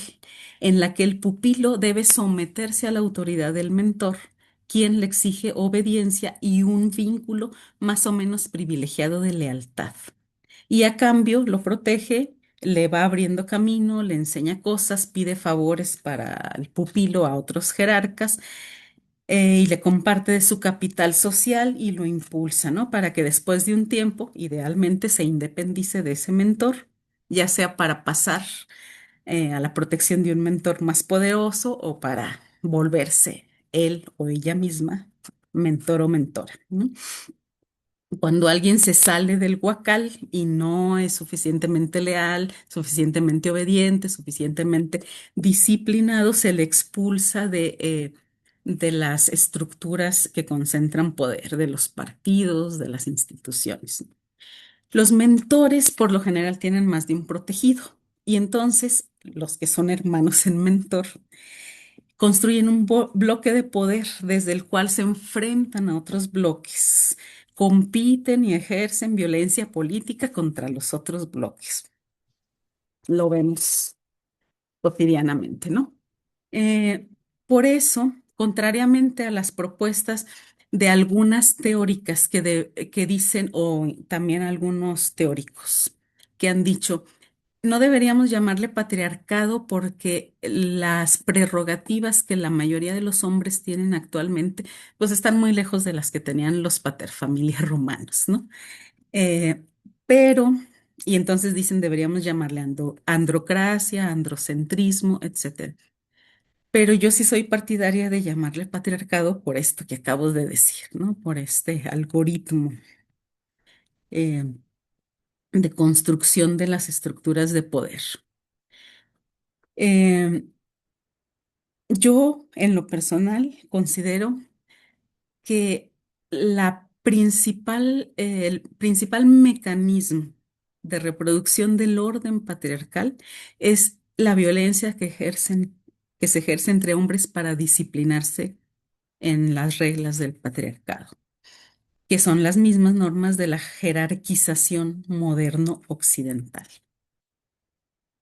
en la que el pupilo debe someterse a la autoridad del mentor, quien le exige obediencia y un vínculo más o menos privilegiado de lealtad. Y a cambio lo protege, le va abriendo camino, le enseña cosas, pide favores para el pupilo a otros jerarcas, y le comparte de su capital social y lo impulsa, ¿no? Para que después de un tiempo, idealmente, se independice de ese mentor, ya sea para pasar a la protección de un mentor más poderoso o para volverse él o ella misma mentor o mentora, ¿no? Cuando alguien se sale del huacal y no es suficientemente leal, suficientemente obediente, suficientemente disciplinado, se le expulsa de las estructuras que concentran poder, de los partidos, de las instituciones. Los mentores por lo general tienen más de un protegido y entonces los que son hermanos en mentor construyen un bloque de poder desde el cual se enfrentan a otros bloques, compiten y ejercen violencia política contra los otros bloques. Lo vemos cotidianamente, ¿no? Eh, por eso, contrariamente a las propuestas de algunas teóricas que dicen, o también algunos teóricos que han dicho, no deberíamos llamarle patriarcado porque las prerrogativas que la mayoría de los hombres tienen actualmente, pues están muy lejos de las que tenían los paterfamilias romanos, ¿no? Eh, pero, y entonces dicen deberíamos llamarle androcracia, androcentrismo, etcétera. Pero yo sí soy partidaria de llamarle patriarcado por esto que acabo de decir, ¿no? Por este algoritmo eh, de construcción de las estructuras de poder. Eh, Yo, en lo personal, considero que el principal mecanismo de reproducción del orden patriarcal es la violencia que se ejerce entre hombres para disciplinarse en las reglas del patriarcado, que son las mismas normas de la jerarquización moderno occidental.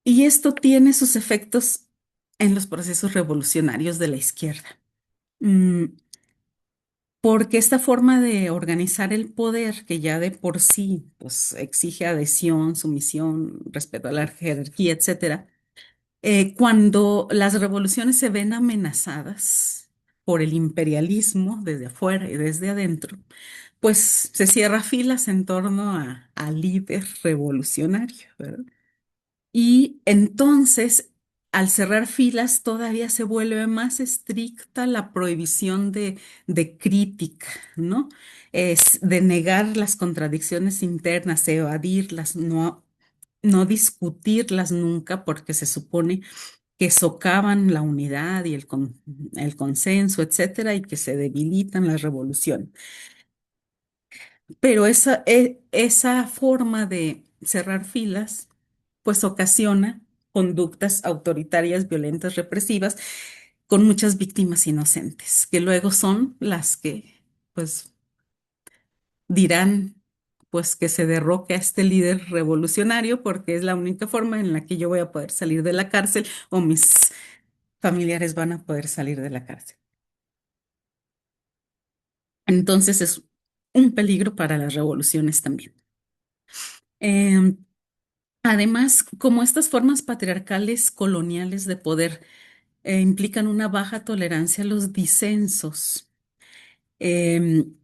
Y esto tiene sus efectos en los procesos revolucionarios de la izquierda. Mm, Porque esta forma de organizar el poder, que ya de por sí pues, exige adhesión, sumisión, respeto a la jerarquía, etcétera, cuando las revoluciones se ven amenazadas por el imperialismo desde afuera y desde adentro, pues se cierra filas en torno al líder revolucionario, ¿verdad? Y entonces, al cerrar filas, todavía se vuelve más estricta la prohibición de crítica, ¿no? Es de negar las contradicciones internas, evadirlas, no discutirlas nunca, porque se supone que socavan la unidad y el consenso, etcétera, y que se debilitan las revoluciones. Pero esa forma de cerrar filas, pues ocasiona conductas autoritarias, violentas, represivas, con muchas víctimas inocentes, que luego son las que, pues, dirán, pues, que se derroque a este líder revolucionario, porque es la única forma en la que yo voy a poder salir de la cárcel o mis familiares van a poder salir de la cárcel. Entonces es un peligro para las revoluciones también. Em, Además, como estas formas patriarcales coloniales de poder implican una baja tolerancia a los disensos, em,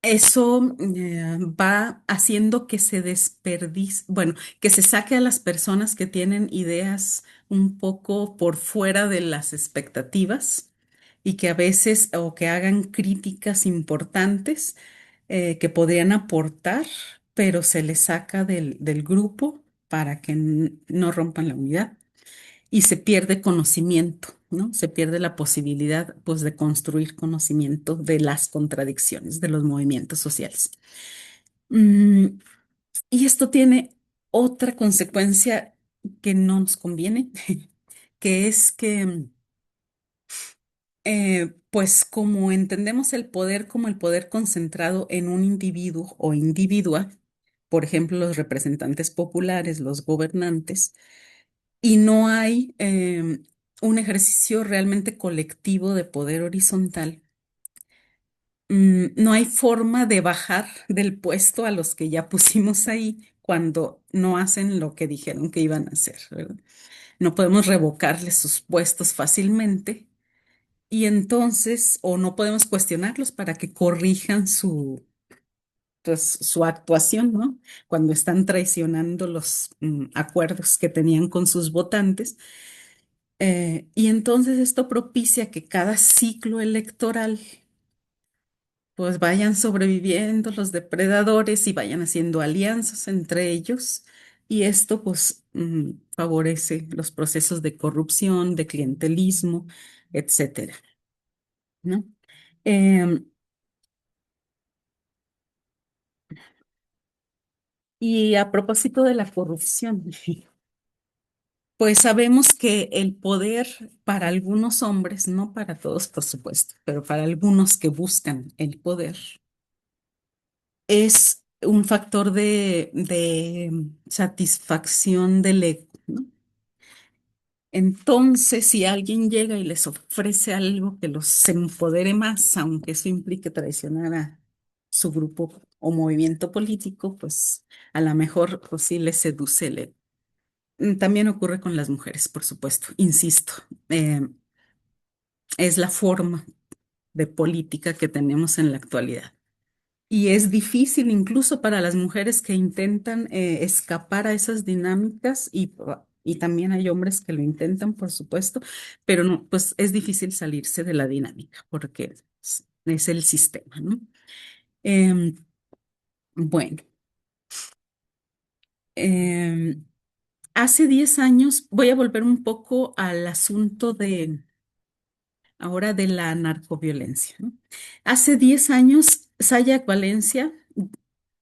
eso va haciendo que se desperdicie, bueno, que se saque a las personas que tienen ideas un poco por fuera de las expectativas y que a veces o que hagan críticas importantes que podrían aportar, pero se les saca del grupo para que no rompan la unidad y se pierde conocimiento, ¿no? Se pierde la posibilidad, pues, de construir conocimiento de las contradicciones de los movimientos sociales. Mm, y esto tiene otra consecuencia que no nos conviene, que es que, pues, como entendemos el poder como el poder concentrado en un individuo o individua, por ejemplo, los representantes populares, los gobernantes, y no hay un ejercicio realmente colectivo de poder horizontal. No hay forma de bajar del puesto a los que ya pusimos ahí cuando no hacen lo que dijeron que iban a hacer, ¿verdad? No podemos revocarles sus puestos fácilmente y entonces, o no podemos cuestionarlos para que corrijan pues, su actuación, ¿no? Cuando están traicionando los acuerdos que tenían con sus votantes. Y entonces esto propicia que cada ciclo electoral pues vayan sobreviviendo los depredadores y vayan haciendo alianzas entre ellos. Y esto pues favorece los procesos de corrupción, de clientelismo, etcétera, ¿no? Em, y a propósito de la corrupción, pues sabemos que el poder para algunos hombres, no para todos, por supuesto, pero para algunos que buscan el poder, es un factor de satisfacción del ego, ¿no? Entonces, si alguien llega y les ofrece algo que los empodere más, aunque eso implique traicionar a su grupo o movimiento político, pues a lo mejor pues, sí les seduce el ego. También ocurre con las mujeres, por supuesto, insisto, eh, es la forma de política que tenemos en la actualidad. Y es difícil incluso para las mujeres que intentan escapar a esas dinámicas y también hay hombres que lo intentan, por supuesto, pero no, pues es difícil salirse de la dinámica porque es el sistema, ¿no? Em, bueno, em, hace 10 años, voy a volver un poco al asunto de ahora de la narcoviolencia, ¿no? Hace 10 años, Sayak Valencia,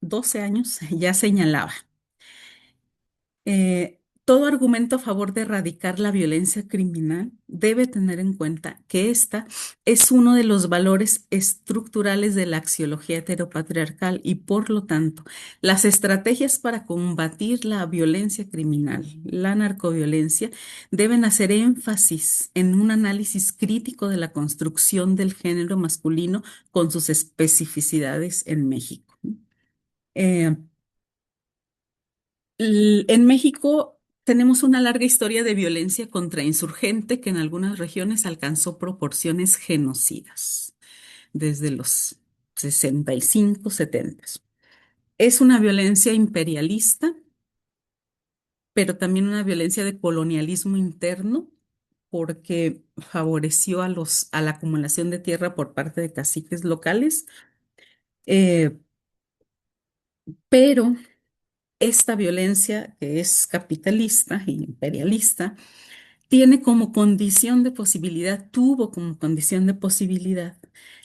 12 años, ya señalaba. Todo argumento a favor de erradicar la violencia criminal debe tener en cuenta que esta es uno de los valores estructurales de la axiología heteropatriarcal y, por lo tanto, las estrategias para combatir la violencia criminal, la narcoviolencia, deben hacer énfasis en un análisis crítico de la construcción del género masculino con sus especificidades en México. Eh, en México tenemos una larga historia de violencia contra insurgente que en algunas regiones alcanzó proporciones genocidas, desde los 65, 70. Es una violencia imperialista, pero también una violencia de colonialismo interno, porque favoreció a la acumulación de tierra por parte de caciques locales. Eh, pero esta violencia, que es capitalista e imperialista, tiene como condición de posibilidad, tuvo como condición de posibilidad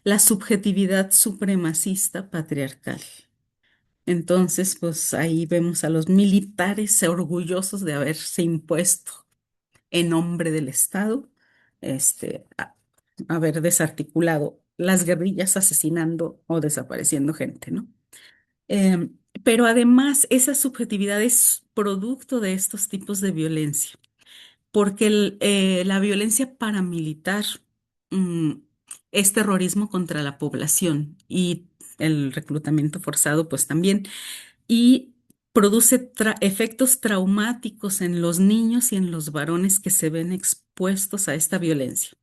la subjetividad supremacista patriarcal. Entonces, pues ahí vemos a los militares orgullosos de haberse impuesto en nombre del Estado, haber desarticulado las guerrillas, asesinando o desapareciendo gente, ¿no? Pero además, esa subjetividad es producto de estos tipos de violencia, porque la violencia paramilitar mm, es terrorismo contra la población y el reclutamiento forzado, pues también, y produce efectos traumáticos en los niños y en los varones que se ven expuestos a esta violencia.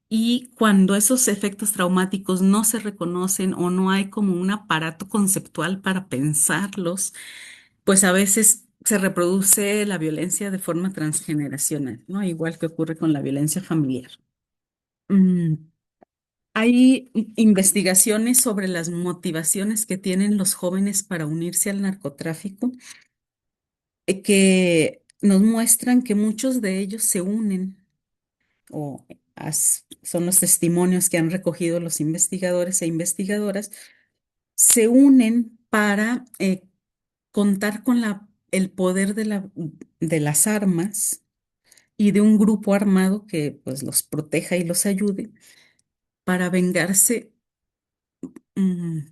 Y cuando esos efectos traumáticos no se reconocen o no hay como un aparato conceptual para pensarlos, pues a veces se reproduce la violencia de forma transgeneracional, ¿no? Igual que ocurre con la violencia familiar. Mm, Hay investigaciones sobre las motivaciones que tienen los jóvenes para unirse al narcotráfico, que nos muestran que muchos de ellos se unen, o son los testimonios que han recogido los investigadores e investigadoras, se unen para contar con el poder de las armas y de un grupo armado que pues los proteja y los ayude para vengarse,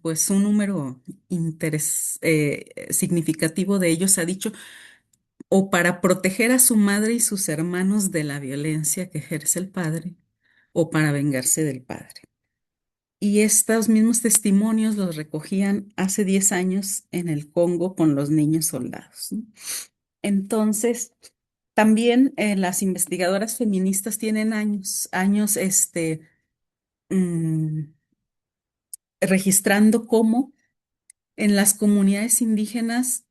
pues un número significativo de ellos ha dicho, o para proteger a su madre y sus hermanos de la violencia que ejerce el padre, o para vengarse del padre. Y estos mismos testimonios los recogían hace 10 años en el Congo con los niños soldados, ¿no? Entonces, también las investigadoras feministas tienen años mm, registrando cómo en las comunidades indígenas,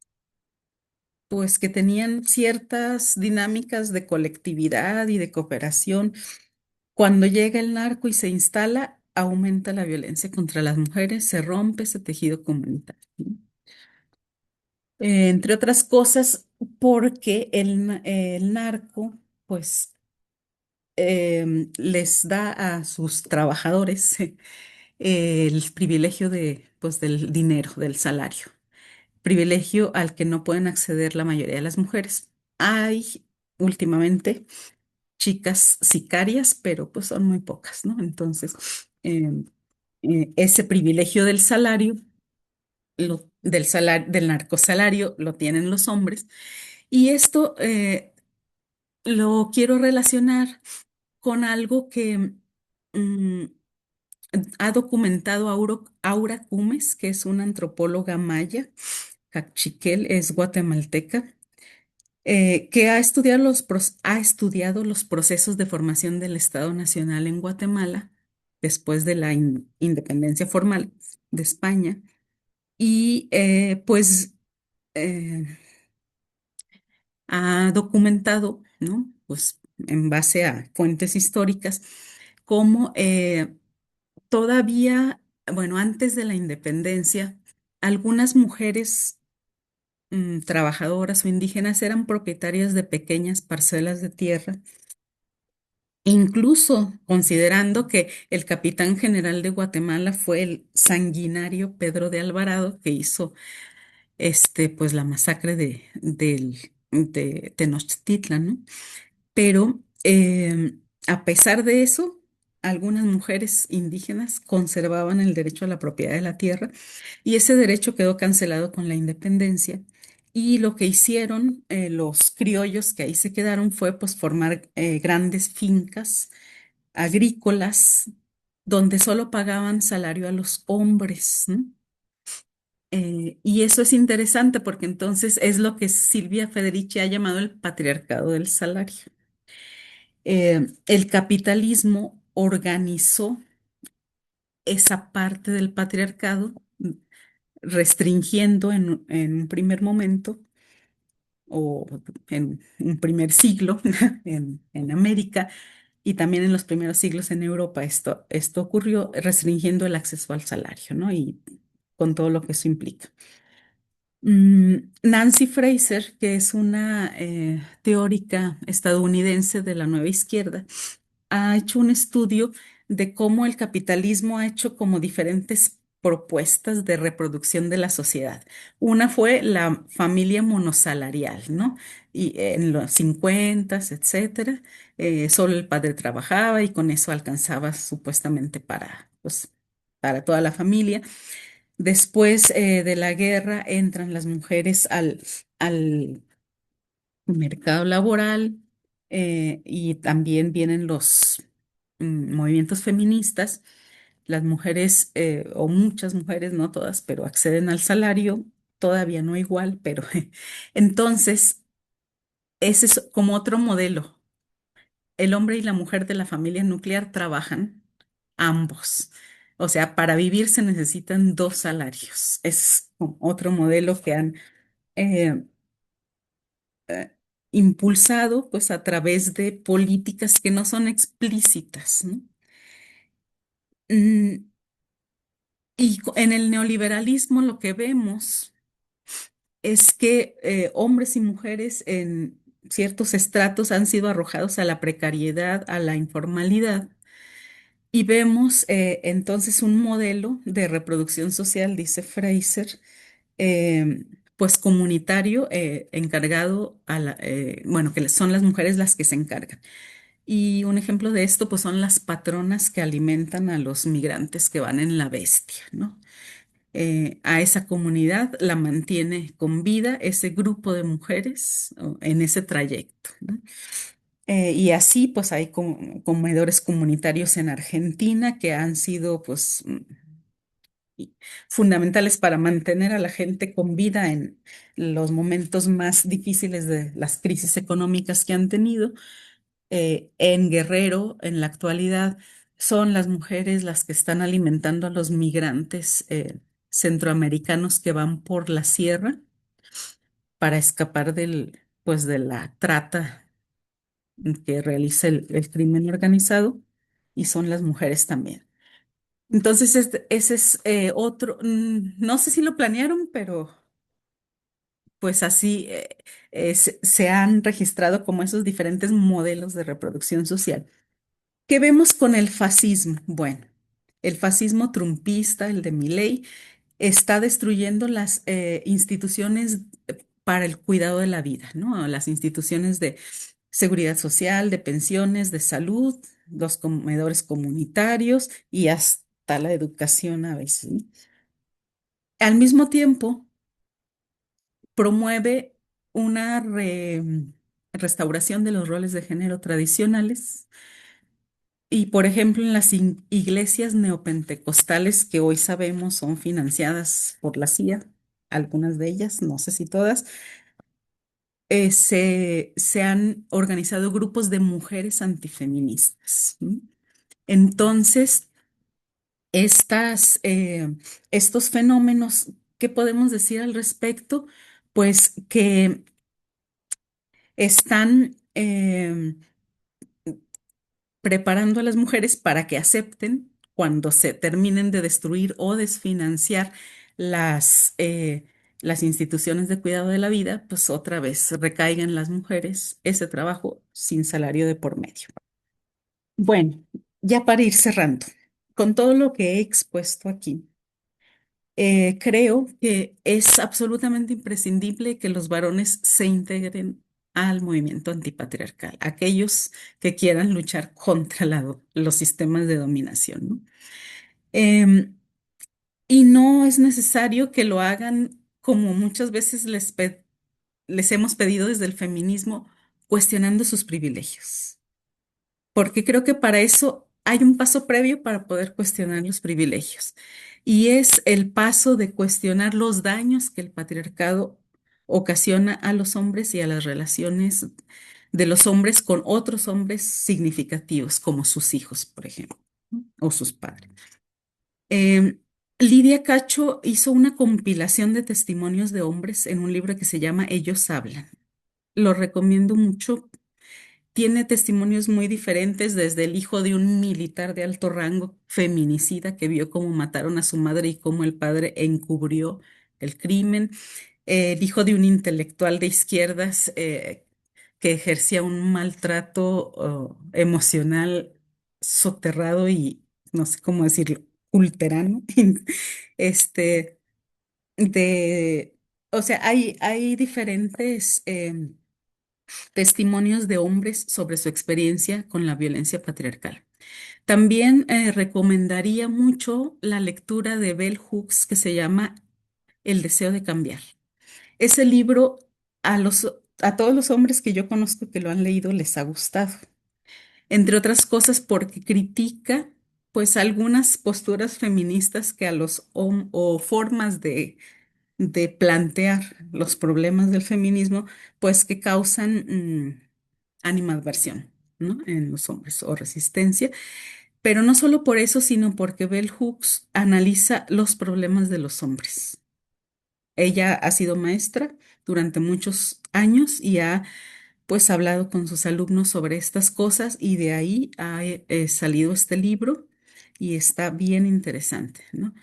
pues que tenían ciertas dinámicas de colectividad y de cooperación, cuando llega el narco y se instala, aumenta la violencia contra las mujeres, se rompe ese tejido comunitario, ¿no? Entre otras cosas, porque el narco, pues, les da a sus trabajadores el privilegio pues, del dinero, del salario, privilegio al que no pueden acceder la mayoría de las mujeres. Hay últimamente chicas sicarias, pero pues son muy pocas, ¿no? Entonces, em, ese privilegio del salario, del narcosalario, lo tienen los hombres. Y esto lo quiero relacionar con algo que mm, ha documentado Aura Cumes, que es una antropóloga maya, cachiquel, es guatemalteca, que ha estudiado los procesos de formación del Estado Nacional en Guatemala después de la independencia formal de España. Y pues eh, ha documentado, ¿no? Pues en base a fuentes históricas, cómo todavía, bueno, antes de la independencia, algunas mujeres trabajadoras o indígenas eran propietarias de pequeñas parcelas de tierra, incluso considerando que el capitán general de Guatemala fue el sanguinario Pedro de Alvarado, que hizo pues la masacre de Tenochtitlan, ¿no? Pero a pesar de eso, algunas mujeres indígenas conservaban el derecho a la propiedad de la tierra y ese derecho quedó cancelado con la independencia. Y lo que hicieron los criollos que ahí se quedaron fue pues formar grandes fincas agrícolas donde solo pagaban salario a los hombres, ¿no? Y eso es interesante porque entonces es lo que Silvia Federici ha llamado el patriarcado del salario. El capitalismo organizó esa parte del patriarcado, restringiendo en un primer momento o en un primer siglo en América y también en los primeros siglos en Europa. Esto ocurrió restringiendo el acceso al salario, ¿no? Y con todo lo que eso implica. Nancy Fraser, que es una teórica estadounidense de la nueva izquierda, ha hecho un estudio de cómo el capitalismo ha hecho como diferentes propuestas de reproducción de la sociedad. Una fue la familia monosalarial, ¿no? Y en los 50, etcétera, solo el padre trabajaba y con eso alcanzaba supuestamente para, pues, para toda la familia. Después de la guerra entran las mujeres al mercado laboral, y también vienen los movimientos feministas. Las mujeres, o muchas mujeres, no todas, pero acceden al salario, todavía no igual, pero entonces ese es como otro modelo. El hombre y la mujer de la familia nuclear trabajan ambos. O sea, para vivir se necesitan dos salarios. Es como otro modelo que han eh, eh, impulsado pues a través de políticas que no son explícitas, ¿no? Mm, en el neoliberalismo lo que vemos es que hombres y mujeres en ciertos estratos han sido arrojados a la precariedad, a la informalidad, y vemos entonces un modelo de reproducción social, dice Fraser, pues comunitario, encargado bueno, que son las mujeres las que se encargan. Y un ejemplo de esto, pues son las patronas que alimentan a los migrantes que van en la Bestia, ¿no? A esa comunidad la mantiene con vida ese grupo de mujeres en ese trayecto, ¿no? Y así, pues hay comedores comunitarios en Argentina que han sido, pues, y fundamentales para mantener a la gente con vida en los momentos más difíciles de las crisis económicas que han tenido. En Guerrero, en la actualidad, son las mujeres las que están alimentando a los migrantes centroamericanos que van por la sierra para escapar pues, de la trata que realiza el crimen organizado, y son las mujeres también. Entonces, ese es otro, no sé si lo planearon, pero pues así se han registrado como esos diferentes modelos de reproducción social. ¿Qué vemos con el fascismo? Bueno, el fascismo trumpista, el de Milei, está destruyendo las instituciones para el cuidado de la vida, ¿no? Las instituciones de seguridad social, de pensiones, de salud, los comedores comunitarios y hasta la educación a veces, ¿no? Al mismo tiempo, promueve una restauración de los roles de género tradicionales. Y por ejemplo, en las iglesias neopentecostales que hoy sabemos son financiadas por la CIA, algunas de ellas, no sé si todas, se han organizado grupos de mujeres antifeministas, ¿no? Entonces, estos fenómenos, ¿qué podemos decir al respecto? Pues que están preparando a las mujeres para que acepten cuando se terminen de destruir o desfinanciar las instituciones de cuidado de la vida, pues otra vez recaigan en las mujeres ese trabajo sin salario de por medio. Bueno, ya para ir cerrando, con todo lo que he expuesto aquí, creo que es absolutamente imprescindible que los varones se integren al movimiento antipatriarcal, aquellos que quieran luchar contra los sistemas de dominación, ¿no? Em, y no es necesario que lo hagan como muchas veces les hemos pedido desde el feminismo, cuestionando sus privilegios, porque creo que para eso hay un paso previo para poder cuestionar los privilegios, y es el paso de cuestionar los daños que el patriarcado ocasiona a los hombres y a las relaciones de los hombres con otros hombres significativos, como sus hijos, por ejemplo, ¿no? O sus padres. Em, Lidia Cacho hizo una compilación de testimonios de hombres en un libro que se llama Ellos hablan. Lo recomiendo mucho. Tiene testimonios muy diferentes, desde el hijo de un militar de alto rango, feminicida, que vio cómo mataron a su madre y cómo el padre encubrió el crimen, el hijo de un intelectual de izquierdas que ejercía un maltrato emocional soterrado y no sé cómo decirlo, ulterano. Este, de, o sea, hay diferentes testimonios de hombres sobre su experiencia con la violencia patriarcal. También recomendaría mucho la lectura de Bell Hooks que se llama El deseo de cambiar. Ese libro a todos los hombres que yo conozco que lo han leído les ha gustado, entre otras cosas porque critica pues algunas posturas feministas que a o formas de plantear los problemas del feminismo pues que causan animadversión, ¿no? En los hombres o resistencia, pero no solo por eso, sino porque Bell Hooks analiza los problemas de los hombres. Ella ha sido maestra durante muchos años y ha pues hablado con sus alumnos sobre estas cosas y de ahí ha salido este libro y está bien interesante, ¿no?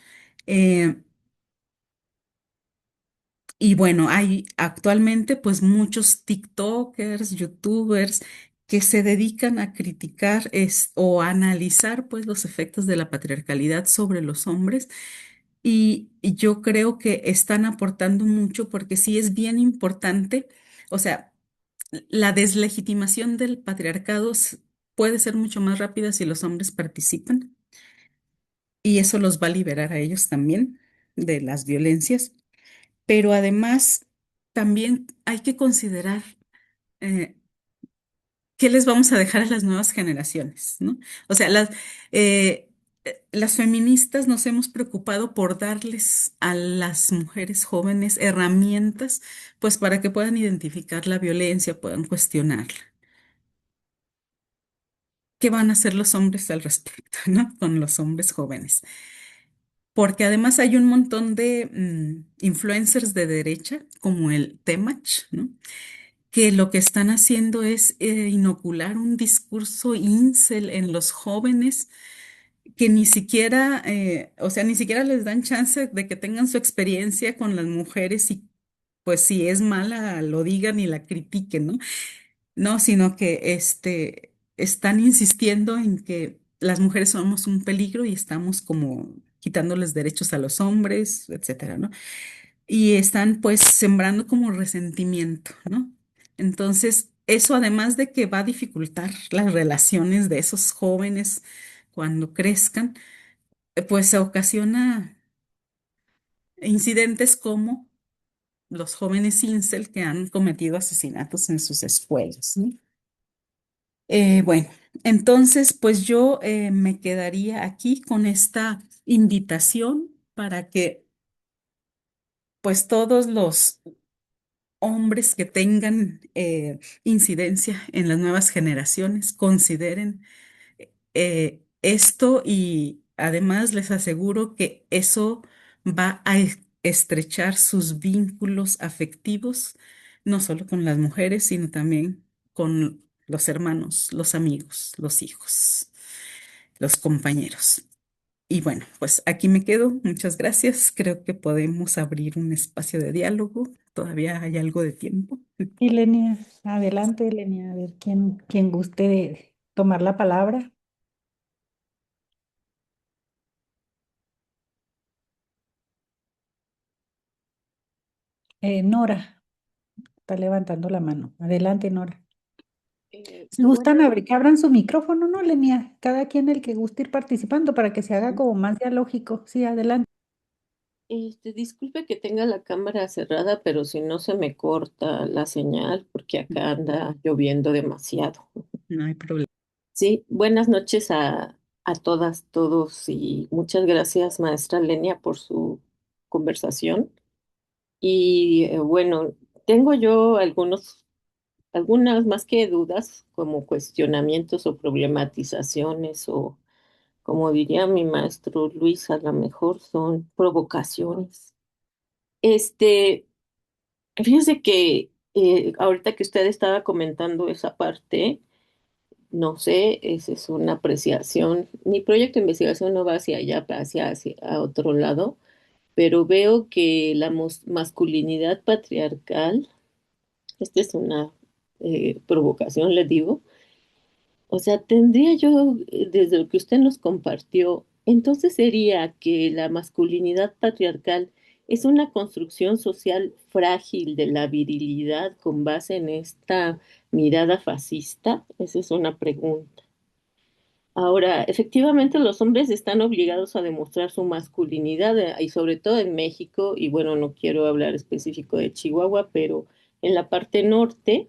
Eh, y bueno, hay actualmente pues muchos TikTokers, YouTubers que se dedican a criticar o a analizar pues los efectos de la patriarcalidad sobre los hombres y yo creo que están aportando mucho porque sí es bien importante, o sea, la deslegitimación del patriarcado puede ser mucho más rápida si los hombres participan y eso los va a liberar a ellos también de las violencias, pero además también hay que considerar eh, qué les vamos a dejar a las nuevas generaciones, ¿no? O sea, las feministas nos hemos preocupado por darles a las mujeres jóvenes herramientas, pues para que puedan identificar la violencia, puedan cuestionarla. ¿Qué van a hacer los hombres al respecto, ¿no? Con los hombres jóvenes. Porque además hay un montón de influencers de derecha, como el Temach, ¿no? Que lo que están haciendo es inocular un discurso incel en los jóvenes que ni siquiera, o sea, ni siquiera les dan chance de que tengan su experiencia con las mujeres y pues si es mala, lo digan y la critiquen, ¿no? No, sino que están insistiendo en que las mujeres somos un peligro y estamos como quitándoles derechos a los hombres, etcétera, ¿no? Y están pues sembrando como resentimiento, ¿no? Entonces, eso además de que va a dificultar las relaciones de esos jóvenes cuando crezcan, pues ocasiona incidentes como los jóvenes incel que han cometido asesinatos en sus escuelas, ¿no? Bueno, entonces, pues yo me quedaría aquí con esta invitación para que, pues todos los hombres que tengan incidencia en las nuevas generaciones consideren esto y además les aseguro que eso va a estrechar sus vínculos afectivos, no solo con las mujeres, sino también con los hermanos, los amigos, los hijos, los compañeros. Y bueno, pues aquí me quedo. Muchas gracias. Creo que podemos abrir un espacio de diálogo. Todavía hay algo de tiempo. Y Lenia, adelante, Lenia, a ver quién guste de tomar la palabra. Nora, está levantando la mano. Adelante, Nora. Si gustan Bueno, abrir, que abran su micrófono, ¿no, Lenia? Cada quien el que guste ir participando para que se haga como más dialógico. Sí, adelante. disculpe que tenga la cámara cerrada, pero si no se me corta la señal porque acá anda lloviendo demasiado. No hay problema. Sí, buenas noches a todas, todos y muchas gracias, maestra Lenia, por su conversación. Y bueno, tengo yo algunas más que dudas, como cuestionamientos o problematizaciones o como diría mi maestro Luis, a lo mejor son provocaciones. Este, Fíjese que ahorita que usted estaba comentando esa parte, no sé, esa es una apreciación. Mi proyecto de investigación no va hacia allá, hacia a otro lado, pero veo que la masculinidad patriarcal, esta es una provocación, le digo, o sea, tendría yo, desde lo que usted nos compartió, entonces sería que la masculinidad patriarcal es una construcción social frágil de la virilidad con base en esta mirada fascista. Esa es una pregunta. Ahora, efectivamente los hombres están obligados a demostrar su masculinidad y sobre todo en México, y bueno, no quiero hablar específico de Chihuahua, pero en la parte norte,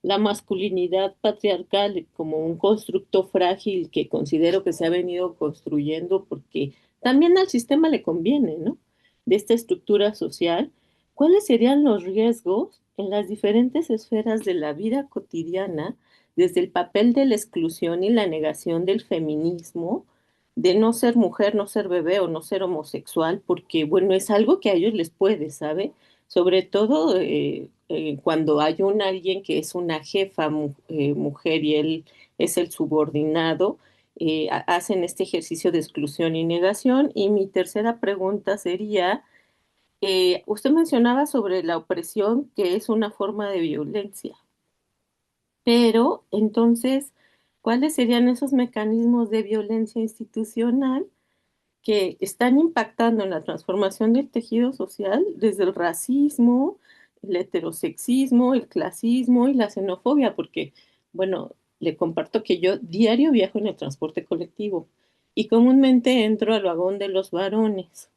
la masculinidad patriarcal como un constructo frágil que considero que se ha venido construyendo porque también al sistema le conviene, ¿no? De esta estructura social, ¿cuáles serían los riesgos en las diferentes esferas de la vida cotidiana? Desde el papel de la exclusión y la negación del feminismo, de no ser mujer, no ser bebé o no ser homosexual, porque bueno, es algo que a ellos les puede, ¿sabe? Sobre todo cuando hay alguien que es una jefa mujer y él es el subordinado, hacen este ejercicio de exclusión y negación. Y mi tercera pregunta sería, usted mencionaba sobre la opresión, que es una forma de violencia. Pero entonces, ¿cuáles serían esos mecanismos de violencia institucional que están impactando en la transformación del tejido social desde el racismo, el heterosexismo, el clasismo y la xenofobia? Porque, bueno, le comparto que yo diario viajo en el transporte colectivo y comúnmente entro al vagón de los varones.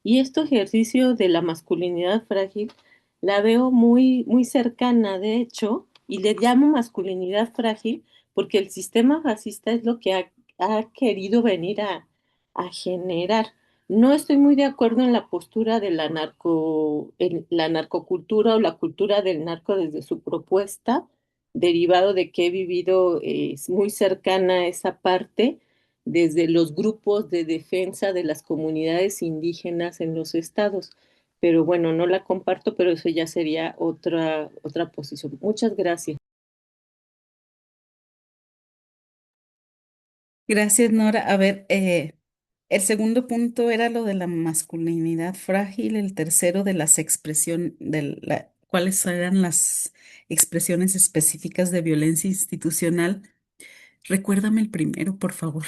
Y este ejercicio de la masculinidad frágil la veo muy, muy cercana, de hecho, y le llamo masculinidad frágil porque el sistema fascista es lo que ha querido venir a generar. No estoy muy de acuerdo en la postura de en la narcocultura o la cultura del narco desde su propuesta, derivado de que he vivido muy cercana a esa parte desde los grupos de defensa de las comunidades indígenas en los estados. Pero bueno, no la comparto, pero eso ya sería otra posición. Muchas gracias. Gracias, Nora. A ver, el segundo punto era lo de la masculinidad frágil, el tercero de las expresiones, cuáles eran las expresiones específicas de violencia institucional. Recuérdame el primero, por favor.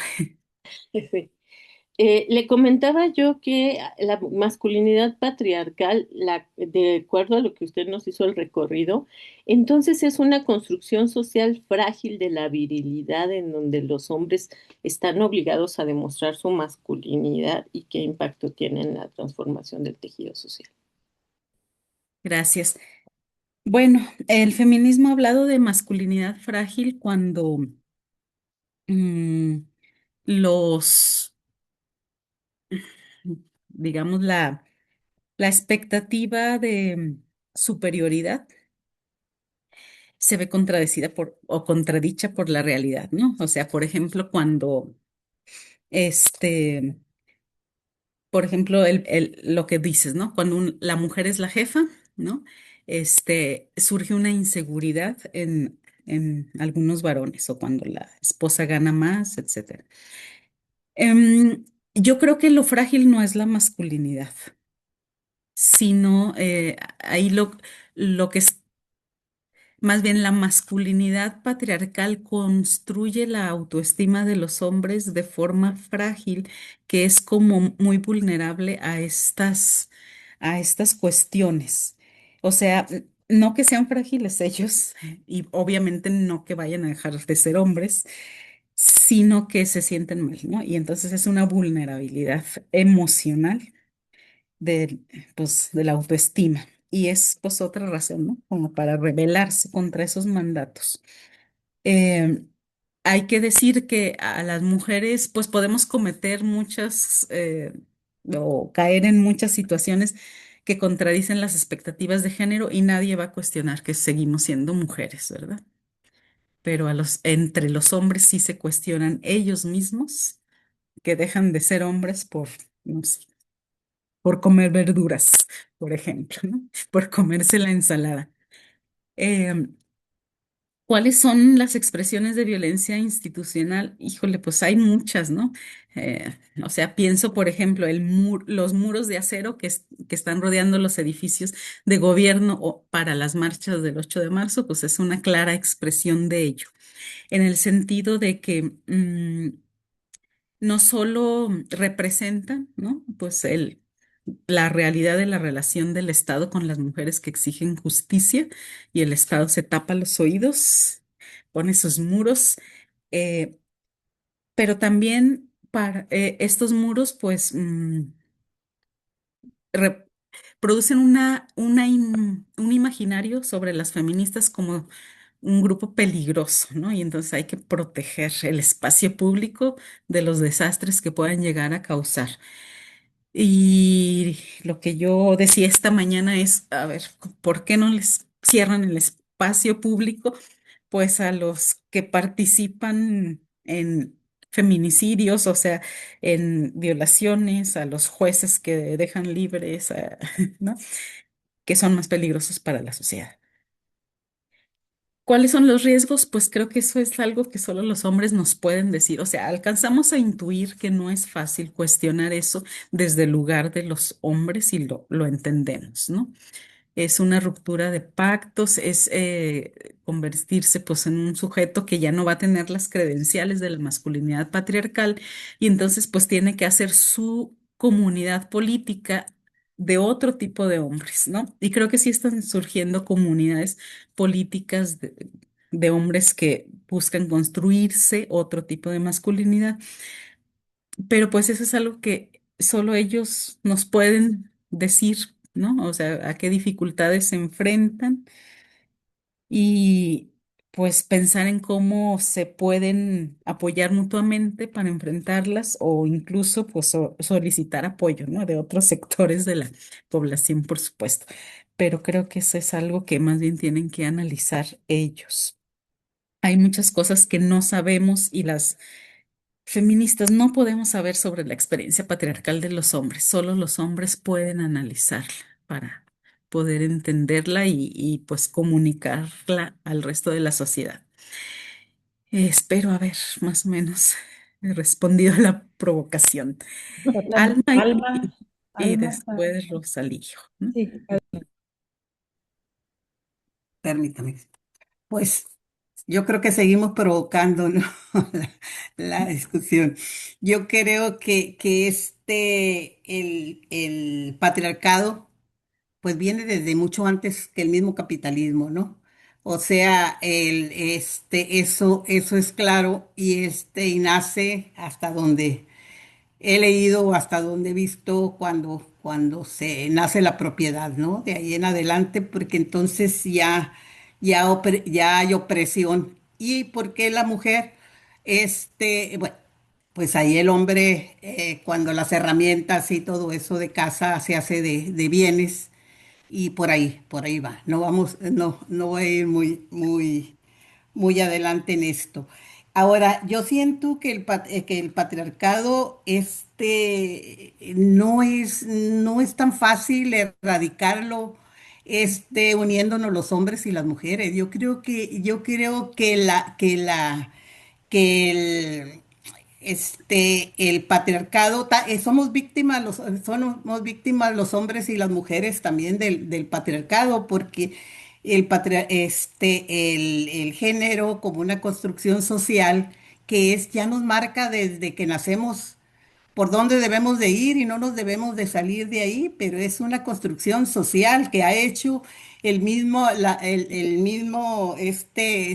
Le comentaba yo que la masculinidad patriarcal, de acuerdo a lo que usted nos hizo el recorrido, entonces es una construcción social frágil de la virilidad en donde los hombres están obligados a demostrar su masculinidad y qué impacto tiene en la transformación del tejido social. Gracias. Bueno, el feminismo ha hablado de masculinidad frágil cuando mm, los, digamos, la expectativa de superioridad se ve contradecida o contradicha por la realidad, ¿no? O sea, por ejemplo, cuando este, por ejemplo, lo que dices, ¿no? Cuando la mujer es la jefa, ¿no? Surge una inseguridad en algunos varones o cuando la esposa gana más, etcétera. Yo creo que lo frágil no es la masculinidad, sino ahí lo que es más bien la masculinidad patriarcal construye la autoestima de los hombres de forma frágil, que es como muy vulnerable a estas cuestiones. O sea, no que sean frágiles ellos, y obviamente no que vayan a dejar de ser hombres, sino que se sienten mal, ¿no? Y entonces es una vulnerabilidad emocional del, pues, de la autoestima. Y es pues otra razón, ¿no? Como para rebelarse contra esos mandatos. Eh, Hay que decir que a las mujeres pues podemos cometer muchas o caer en muchas situaciones que contradicen las expectativas de género y nadie va a cuestionar que seguimos siendo mujeres, ¿verdad? Pero entre los hombres sí se cuestionan ellos mismos que dejan de ser hombres por, no sé, por comer verduras, por ejemplo, ¿no? Por comerse la ensalada. Em, ¿Cuáles son las expresiones de violencia institucional? Híjole, pues hay muchas, ¿no? O sea, pienso, por ejemplo, los muros de acero que están rodeando los edificios de gobierno o para las marchas del 8 de marzo, pues es una clara expresión de ello, en el sentido de que no solo representan, ¿no? Pues la realidad de la relación del Estado con las mujeres que exigen justicia y el Estado se tapa los oídos, pone sus muros, eh, pero también para estos muros, pues re- producen un imaginario sobre las feministas como un grupo peligroso, ¿no? Y entonces hay que proteger el espacio público de los desastres que puedan llegar a causar. Y lo que yo decía esta mañana es, a ver, ¿por qué no les cierran el espacio público? Pues a los que participan en feminicidios, o sea, en violaciones, a los jueces que dejan libres, ¿no? Que son más peligrosos para la sociedad. ¿Cuáles son los riesgos? Pues creo que eso es algo que solo los hombres nos pueden decir. O sea, alcanzamos a intuir que no es fácil cuestionar eso desde el lugar de los hombres y lo entendemos, ¿no? Es una ruptura de pactos, es convertirse pues en un sujeto que ya no va a tener las credenciales de la masculinidad patriarcal y entonces pues tiene que hacer su comunidad política de otro tipo de hombres, ¿no? Y creo que sí están surgiendo comunidades políticas de hombres que buscan construirse otro tipo de masculinidad, pero pues eso es algo que solo ellos nos pueden decir, ¿no? O sea, a qué dificultades se enfrentan y pues pensar en cómo se pueden apoyar mutuamente para enfrentarlas o incluso pues solicitar apoyo, ¿no? De otros sectores de la población, por supuesto. Pero creo que eso es algo que más bien tienen que analizar ellos. Hay muchas cosas que no sabemos y las feministas no podemos saber sobre la experiencia patriarcal de los hombres, solo los hombres pueden analizarla para poder entenderla pues comunicarla al resto de la sociedad. Espero haber más o menos respondido a la provocación. Alma Alma, y Alma, después Rosalío, ¿no? sí. Permítame. Pues yo creo que seguimos provocando, ¿no? la discusión. Yo creo que el patriarcado, pues viene desde mucho antes que el mismo capitalismo, ¿no? O sea, eso es claro y nace hasta donde he leído o hasta donde he visto cuando se nace la propiedad, ¿no? De ahí en adelante, porque entonces ya hay opresión. ¿Y por qué la mujer? Bueno, pues ahí el hombre, cuando las herramientas y todo eso de casa se hace de bienes, y por ahí va. No voy a ir muy adelante en esto. Ahora, yo siento que el patriarcado no es tan fácil erradicarlo uniéndonos los hombres y las mujeres. Yo creo que el patriarcado, somos víctimas los hombres y las mujeres también del patriarcado, porque el género como una construcción social ya nos marca desde que nacemos por dónde debemos de ir y no nos debemos de salir de ahí, pero es una construcción social que ha hecho el mismo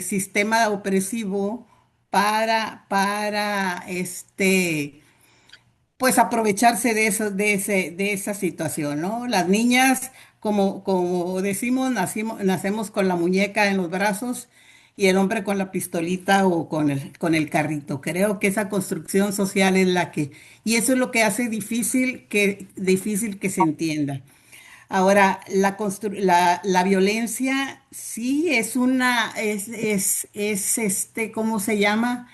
sistema opresivo para pues aprovecharse de esa situación, ¿no? Las niñas, como decimos, nacemos con la muñeca en los brazos y el hombre con la pistolita o con el carrito. Creo que esa construcción social es y eso es lo que hace difícil que se entienda. Ahora, la violencia sí es ¿cómo se llama?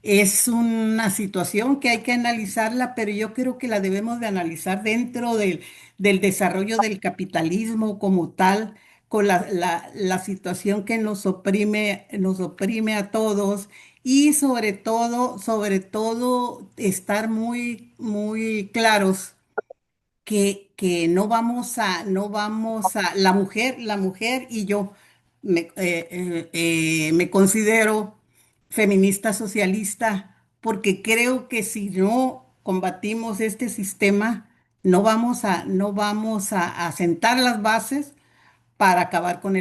es una situación que hay que analizarla, pero yo creo que la debemos de analizar dentro del desarrollo del capitalismo como tal, con la situación que nos oprime a todos y sobre todo, estar muy claros que la mujer y yo me considero feminista socialista porque creo que si no combatimos este sistema, no vamos a sentar las bases para acabar con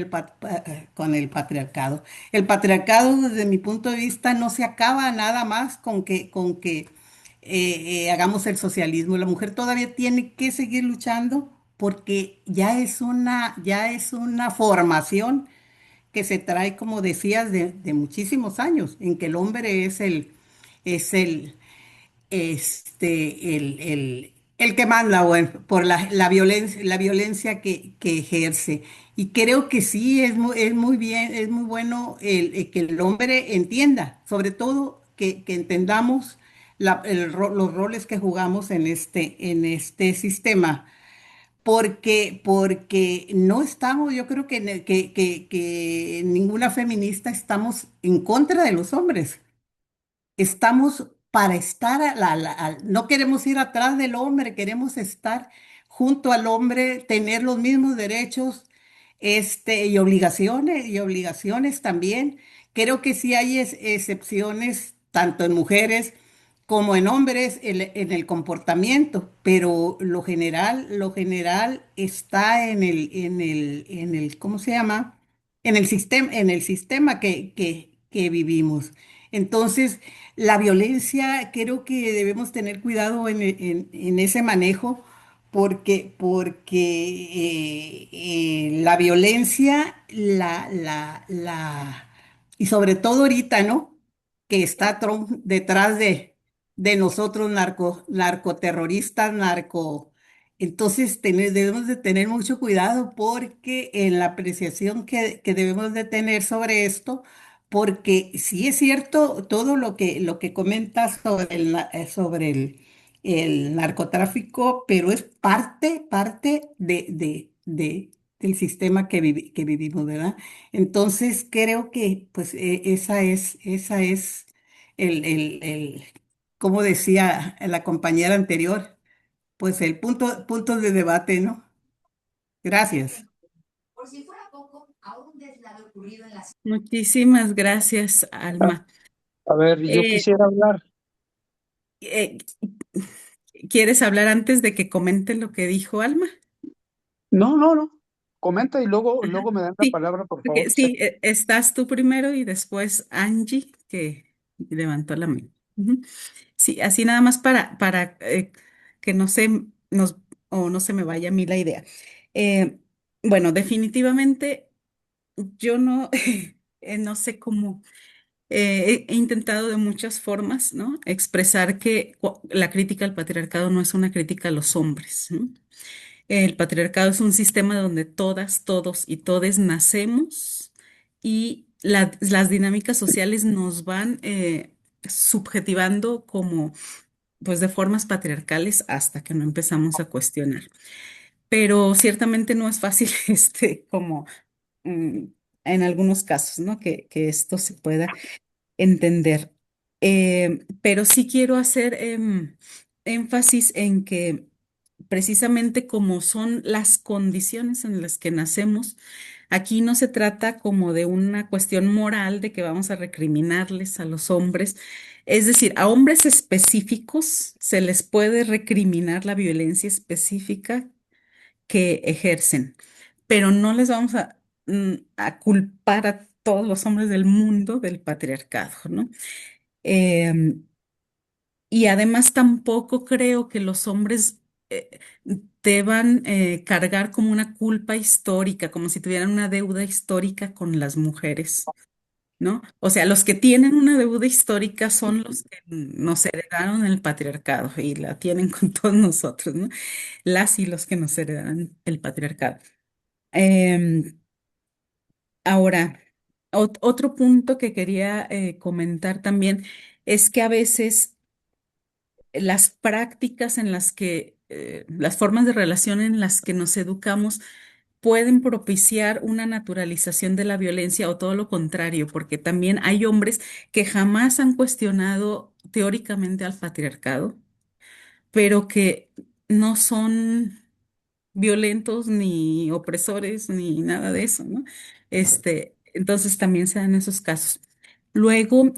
con el patriarcado. El patriarcado, desde mi punto de vista, no se acaba nada más con que hagamos el socialismo. La mujer todavía tiene que seguir luchando porque ya es una formación que se trae, como decías, de muchísimos años, en que el hombre es el que manda, bueno, por la violencia que ejerce. Y creo que sí, es muy bien, es muy bueno que el hombre entienda, sobre todo que entendamos los roles que jugamos en este sistema, porque no estamos, yo creo que ninguna feminista estamos en contra de los hombres. Estamos para estar, no queremos ir atrás del hombre, queremos estar junto al hombre, tener los mismos derechos, y obligaciones también. Creo que sí hay excepciones, tanto en mujeres como en hombres, en el comportamiento, pero lo general está ¿cómo se llama? En el sistema que vivimos. Entonces, la violencia, creo que debemos tener cuidado en ese manejo porque la violencia, y sobre todo ahorita, ¿no? Que está Trump detrás de nosotros, narcoterroristas, Entonces, debemos de tener mucho cuidado porque en la apreciación que debemos de tener sobre esto, porque sí es cierto todo lo que comentas sobre el narcotráfico, pero es parte del sistema que vivimos, ¿verdad? Entonces creo que pues esa es el, como decía la compañera anterior, pues el punto de debate, ¿no? Gracias. Muchísimas gracias, Alma. A ver, yo Eh, quisiera hablar. eh, ¿Quieres hablar antes de que comente lo que dijo Alma? No, no, no. Comenta y Ajá. luego me dan la Sí, palabra, por favor. porque sí, estás tú primero y después Angie, que levantó la mano. Ujú. Sí, así nada más para que no se me vaya a mí la idea. Eh, bueno, definitivamente yo no, no sé cómo, he intentado de muchas formas, ¿no? Expresar que la crítica al patriarcado no es una crítica a los hombres, ¿no? El patriarcado es un sistema donde todas, todos y todes nacemos y las dinámicas sociales nos van subjetivando como, pues, de formas patriarcales hasta que no empezamos a cuestionar. Pero ciertamente no es fácil, como mm, en algunos casos, ¿no? Que esto se pueda entender. Pero sí quiero hacer énfasis en que precisamente como son las condiciones en las que nacemos, aquí no se trata como de una cuestión moral de que vamos a recriminarles a los hombres. Es decir, a hombres específicos se les puede recriminar la violencia específica que ejercen, pero no les vamos a culpar a todos los hombres del mundo del patriarcado, ¿no? Em, y además tampoco creo que los hombres deban cargar como una culpa histórica, como si tuvieran una deuda histórica con las mujeres, ¿no? O sea, los que tienen una deuda histórica son los que nos heredaron el patriarcado y la tienen con todos nosotros, ¿no? Las y los que nos heredaron el patriarcado. Em, Ahora, otro punto que quería comentar también es que a veces las prácticas en las que, las formas de relación en las que nos educamos pueden propiciar una naturalización de la violencia o todo lo contrario, porque también hay hombres que jamás han cuestionado teóricamente al patriarcado, pero que no son violentos ni opresores ni nada de eso, ¿no? Entonces también se dan esos casos. Luego,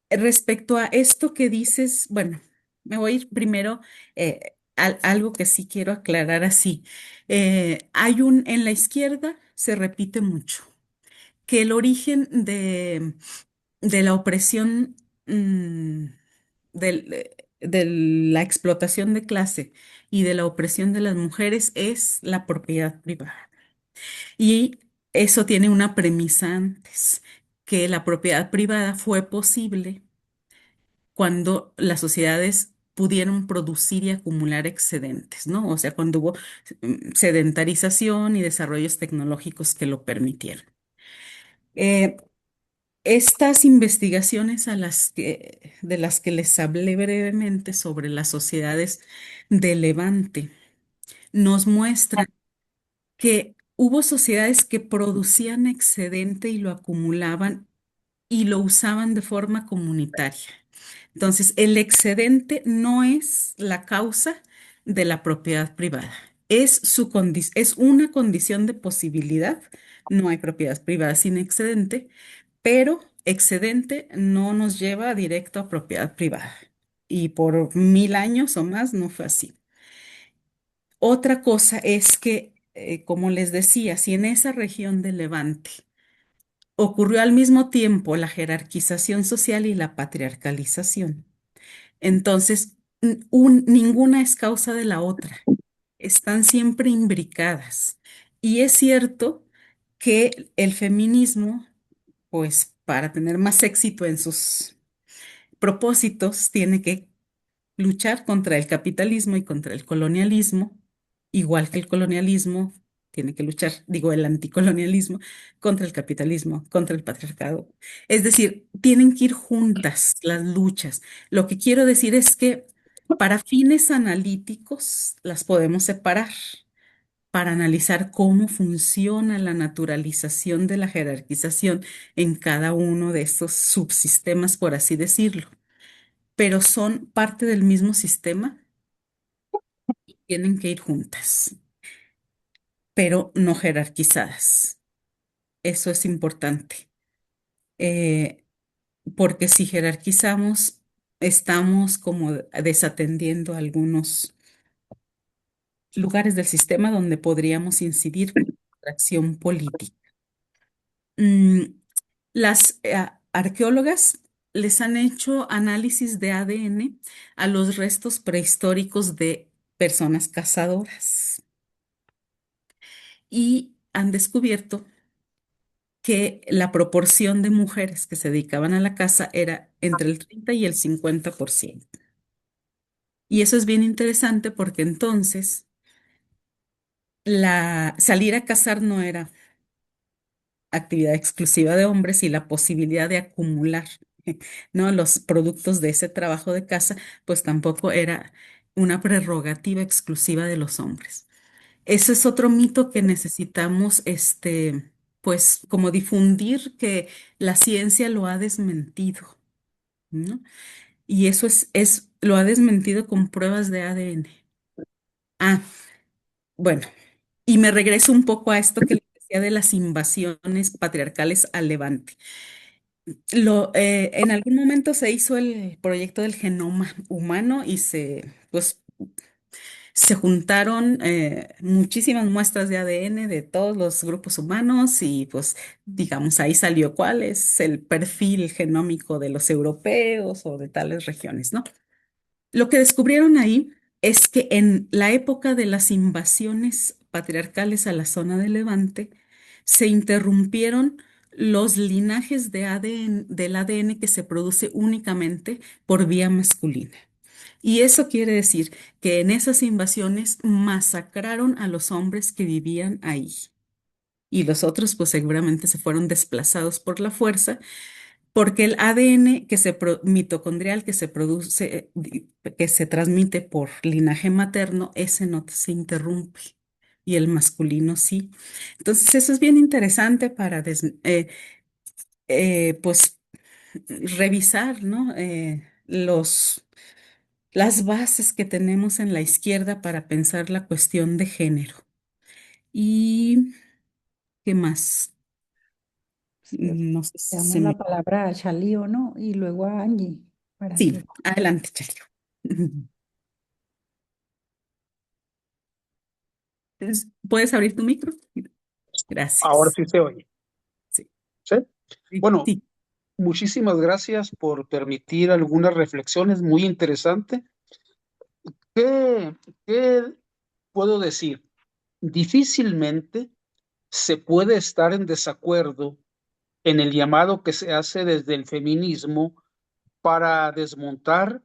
respecto a esto que dices, bueno, me voy a ir primero a algo que sí quiero aclarar así. En la izquierda se repite mucho que el origen de la opresión, mm, de la explotación de clase y de la opresión de las mujeres es la propiedad privada. Y eso tiene una premisa antes, que la propiedad privada fue posible cuando las sociedades pudieron producir y acumular excedentes, ¿no? O sea, cuando hubo sedentarización y desarrollos tecnológicos que lo permitieron. Eh, Estas investigaciones de las que les hablé brevemente sobre las sociedades de Levante nos muestran que hubo sociedades que producían excedente y lo acumulaban y lo usaban de forma comunitaria. Entonces, el excedente no es la causa de la propiedad privada, es una condición de posibilidad. No hay propiedad privada sin excedente, pero excedente no nos lleva directo a propiedad privada. Y por 1000 años o más no fue así. Otra cosa es que, como les decía, si en esa región de Levante ocurrió al mismo tiempo la jerarquización social y la patriarcalización, entonces ninguna es causa de la otra, están siempre imbricadas. Y es cierto que el feminismo, pues para tener más éxito en sus propósitos, tiene que luchar contra el capitalismo y contra el colonialismo, igual que el colonialismo tiene que luchar, digo, el anticolonialismo contra el capitalismo, contra el patriarcado. Es decir, tienen que ir juntas las luchas. Lo que quiero decir es que para fines analíticos las podemos separar para analizar cómo funciona la naturalización de la jerarquización en cada uno de estos subsistemas, por así decirlo, pero son parte del mismo sistema, tienen que ir juntas, pero no jerarquizadas. Eso es importante, eh, porque si jerarquizamos, estamos como desatendiendo algunos lugares del sistema donde podríamos incidir con nuestra acción política. Mm, las arqueólogas les han hecho análisis de ADN a los restos prehistóricos de personas cazadoras y han descubierto que la proporción de mujeres que se dedicaban a la caza era entre el 30 y el 50%. Y eso es bien interesante porque entonces salir a cazar no era actividad exclusiva de hombres y la posibilidad de acumular, ¿no? Los productos de ese trabajo de caza, pues tampoco era una prerrogativa exclusiva de los hombres. Ese es otro mito que necesitamos, pues, como difundir que la ciencia lo ha desmentido, ¿no? Y eso lo ha desmentido con pruebas de ADN. Ah, bueno, y me regreso un poco a esto que les decía de las invasiones patriarcales al Levante. En algún momento se hizo el proyecto del genoma humano y pues, se juntaron muchísimas muestras de ADN de todos los grupos humanos y pues digamos ahí salió cuál es el perfil genómico de los europeos o de tales regiones, ¿no? Lo que descubrieron ahí es que en la época de las invasiones patriarcales a la zona de Levante se interrumpieron los linajes de ADN, del ADN que se produce únicamente por vía masculina. Y eso quiere decir que en esas invasiones masacraron a los hombres que vivían ahí. Y los otros, pues seguramente se fueron desplazados por la fuerza, porque el ADN mitocondrial que se produce, que se transmite por linaje materno, ese no se interrumpe y el masculino sí. Entonces, eso es bien interesante para pues revisar, ¿no? Las bases que tenemos en la izquierda para pensar la cuestión de género. ¿Y qué más? Si quieres, No sé le si damos se la me... palabra a Chalío, ¿no? Y luego a Angie, para Sí, que... adelante, Chario. ¿Puedes abrir tu micro? Ahora Gracias. sí se oye. Sí, ¿Sí? sí, Bueno, sí. muchísimas gracias por permitir algunas reflexiones muy interesantes. ¿Qué, qué puedo decir? Difícilmente se puede estar en desacuerdo en el llamado que se hace desde el feminismo para desmontar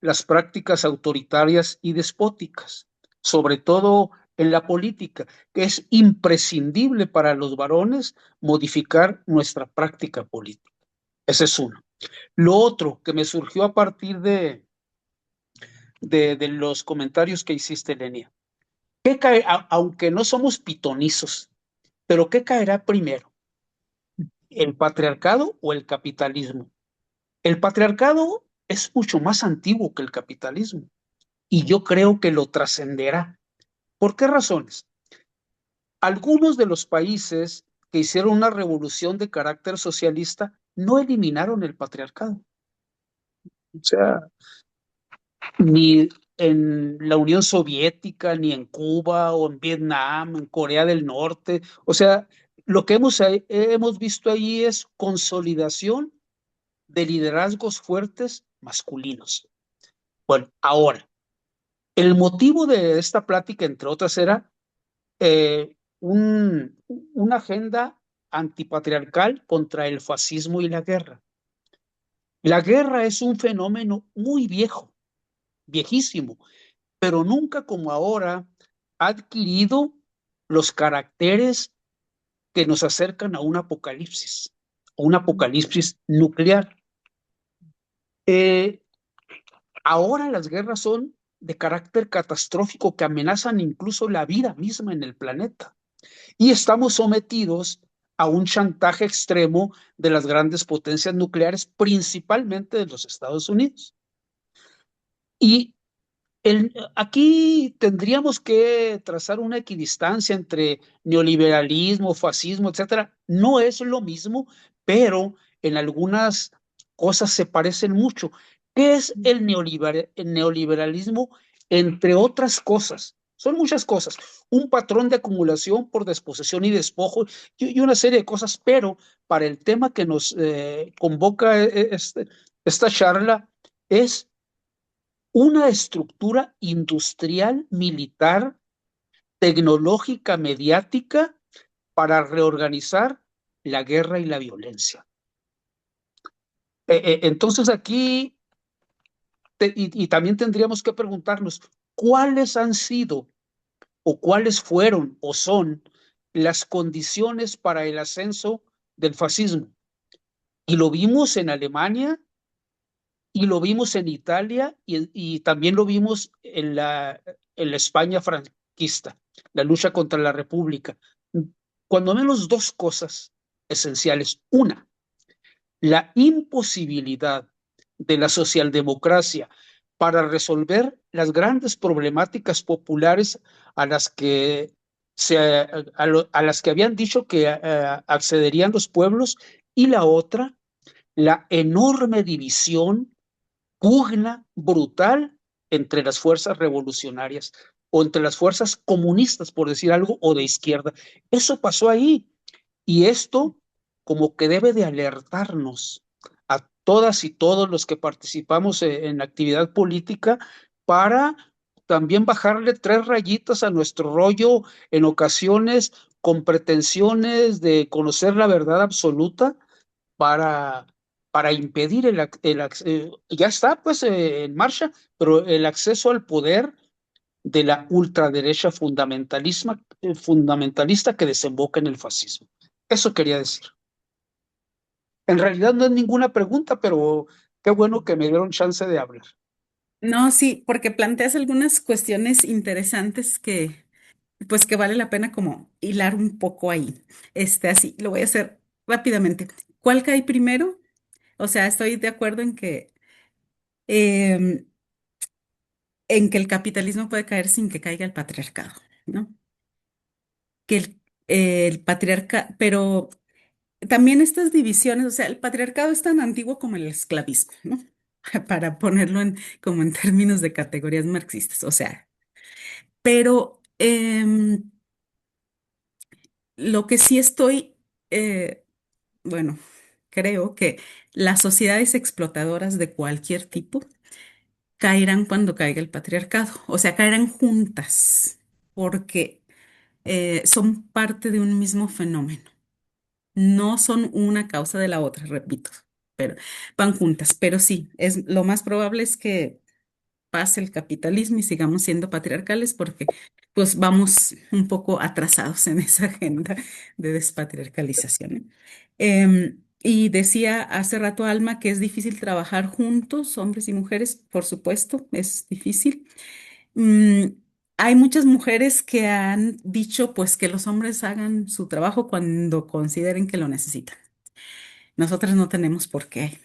las prácticas autoritarias y despóticas, sobre todo en la política, que es imprescindible para los varones modificar nuestra práctica política. Ese es uno. Lo otro que me surgió a partir de los comentarios que hiciste, Lenia. ¿Qué cae, aunque no somos pitonizos, pero qué caerá primero, el patriarcado o el capitalismo? El patriarcado es mucho más antiguo que el capitalismo y yo creo que lo trascenderá. ¿Por qué razones? Algunos de los países que hicieron una revolución de carácter socialista no eliminaron el patriarcado. O sea, ni en la Unión Soviética, ni en Cuba o en Vietnam, en Corea del Norte. O sea, lo que hemos visto ahí es consolidación de liderazgos fuertes masculinos. Bueno, ahora, el motivo de esta plática, entre otras, era una agenda antipatriarcal contra el fascismo y la guerra. La guerra es un fenómeno muy viejo, viejísimo, pero nunca como ahora ha adquirido los caracteres que nos acercan a un apocalipsis nuclear. Eh, Ahora las guerras son de carácter catastrófico que amenazan incluso la vida misma en el planeta. Y estamos sometidos a un chantaje extremo de las grandes potencias nucleares, principalmente de los Estados Unidos. Y aquí tendríamos que trazar una equidistancia entre neoliberalismo, fascismo, etcétera. No es lo mismo, pero en algunas cosas se parecen mucho. ¿Qué es el neoliberalismo? Entre otras cosas, son muchas cosas. Un patrón de acumulación por desposesión y despojo y una serie de cosas, pero para el tema que nos convoca esta charla es una estructura industrial, militar, tecnológica, mediática, para reorganizar la guerra y la violencia. Entonces aquí, y también tendríamos que preguntarnos, ¿cuáles han sido o cuáles fueron o son las condiciones para el ascenso del fascismo? Y lo vimos en Alemania, y lo vimos en Italia y también lo vimos en la España franquista, la lucha contra la República. Cuando menos dos cosas esenciales. Una, la imposibilidad de la socialdemocracia para resolver las grandes problemáticas populares a las que, a las que habían dicho que accederían los pueblos, y la otra, la enorme división, pugna brutal entre las fuerzas revolucionarias o entre las fuerzas comunistas, por decir algo, o de izquierda. Eso pasó ahí y esto como que debe de alertarnos a todas y todos los que participamos en la actividad política para también bajarle tres rayitas a nuestro rollo en ocasiones con pretensiones de conocer la verdad absoluta para, para impedir ya está pues en marcha, pero el acceso al poder de la ultraderecha fundamentalista que desemboca en el fascismo. Eso quería decir. En realidad no es ninguna pregunta, pero qué bueno que me dieron chance de hablar. No, sí, porque planteas algunas cuestiones interesantes que, pues que vale la pena como hilar un poco ahí. Así, lo voy a hacer rápidamente. ¿Cuál cae primero? O sea, estoy de acuerdo em, en que el capitalismo puede caer sin que caiga el patriarcado, ¿no? Que el patriarca, pero también estas divisiones, o sea, el patriarcado es tan antiguo como el esclavismo, ¿no? Para ponerlo como en términos de categorías marxistas, o sea, pero lo que sí estoy, eh, bueno, creo que las sociedades explotadoras de cualquier tipo caerán cuando caiga el patriarcado, o sea, caerán juntas, porque son parte de un mismo fenómeno. No son una causa de la otra, repito, pero van juntas. Pero sí, lo más probable es que pase el capitalismo y sigamos siendo patriarcales porque pues vamos un poco atrasados en esa agenda de despatriarcalización, ¿no? Y decía hace rato Alma que es difícil trabajar juntos, hombres y mujeres, por supuesto, es difícil. Mm, Hay muchas mujeres que han dicho pues que los hombres hagan su trabajo cuando consideren que lo necesitan. Nosotras no tenemos por qué.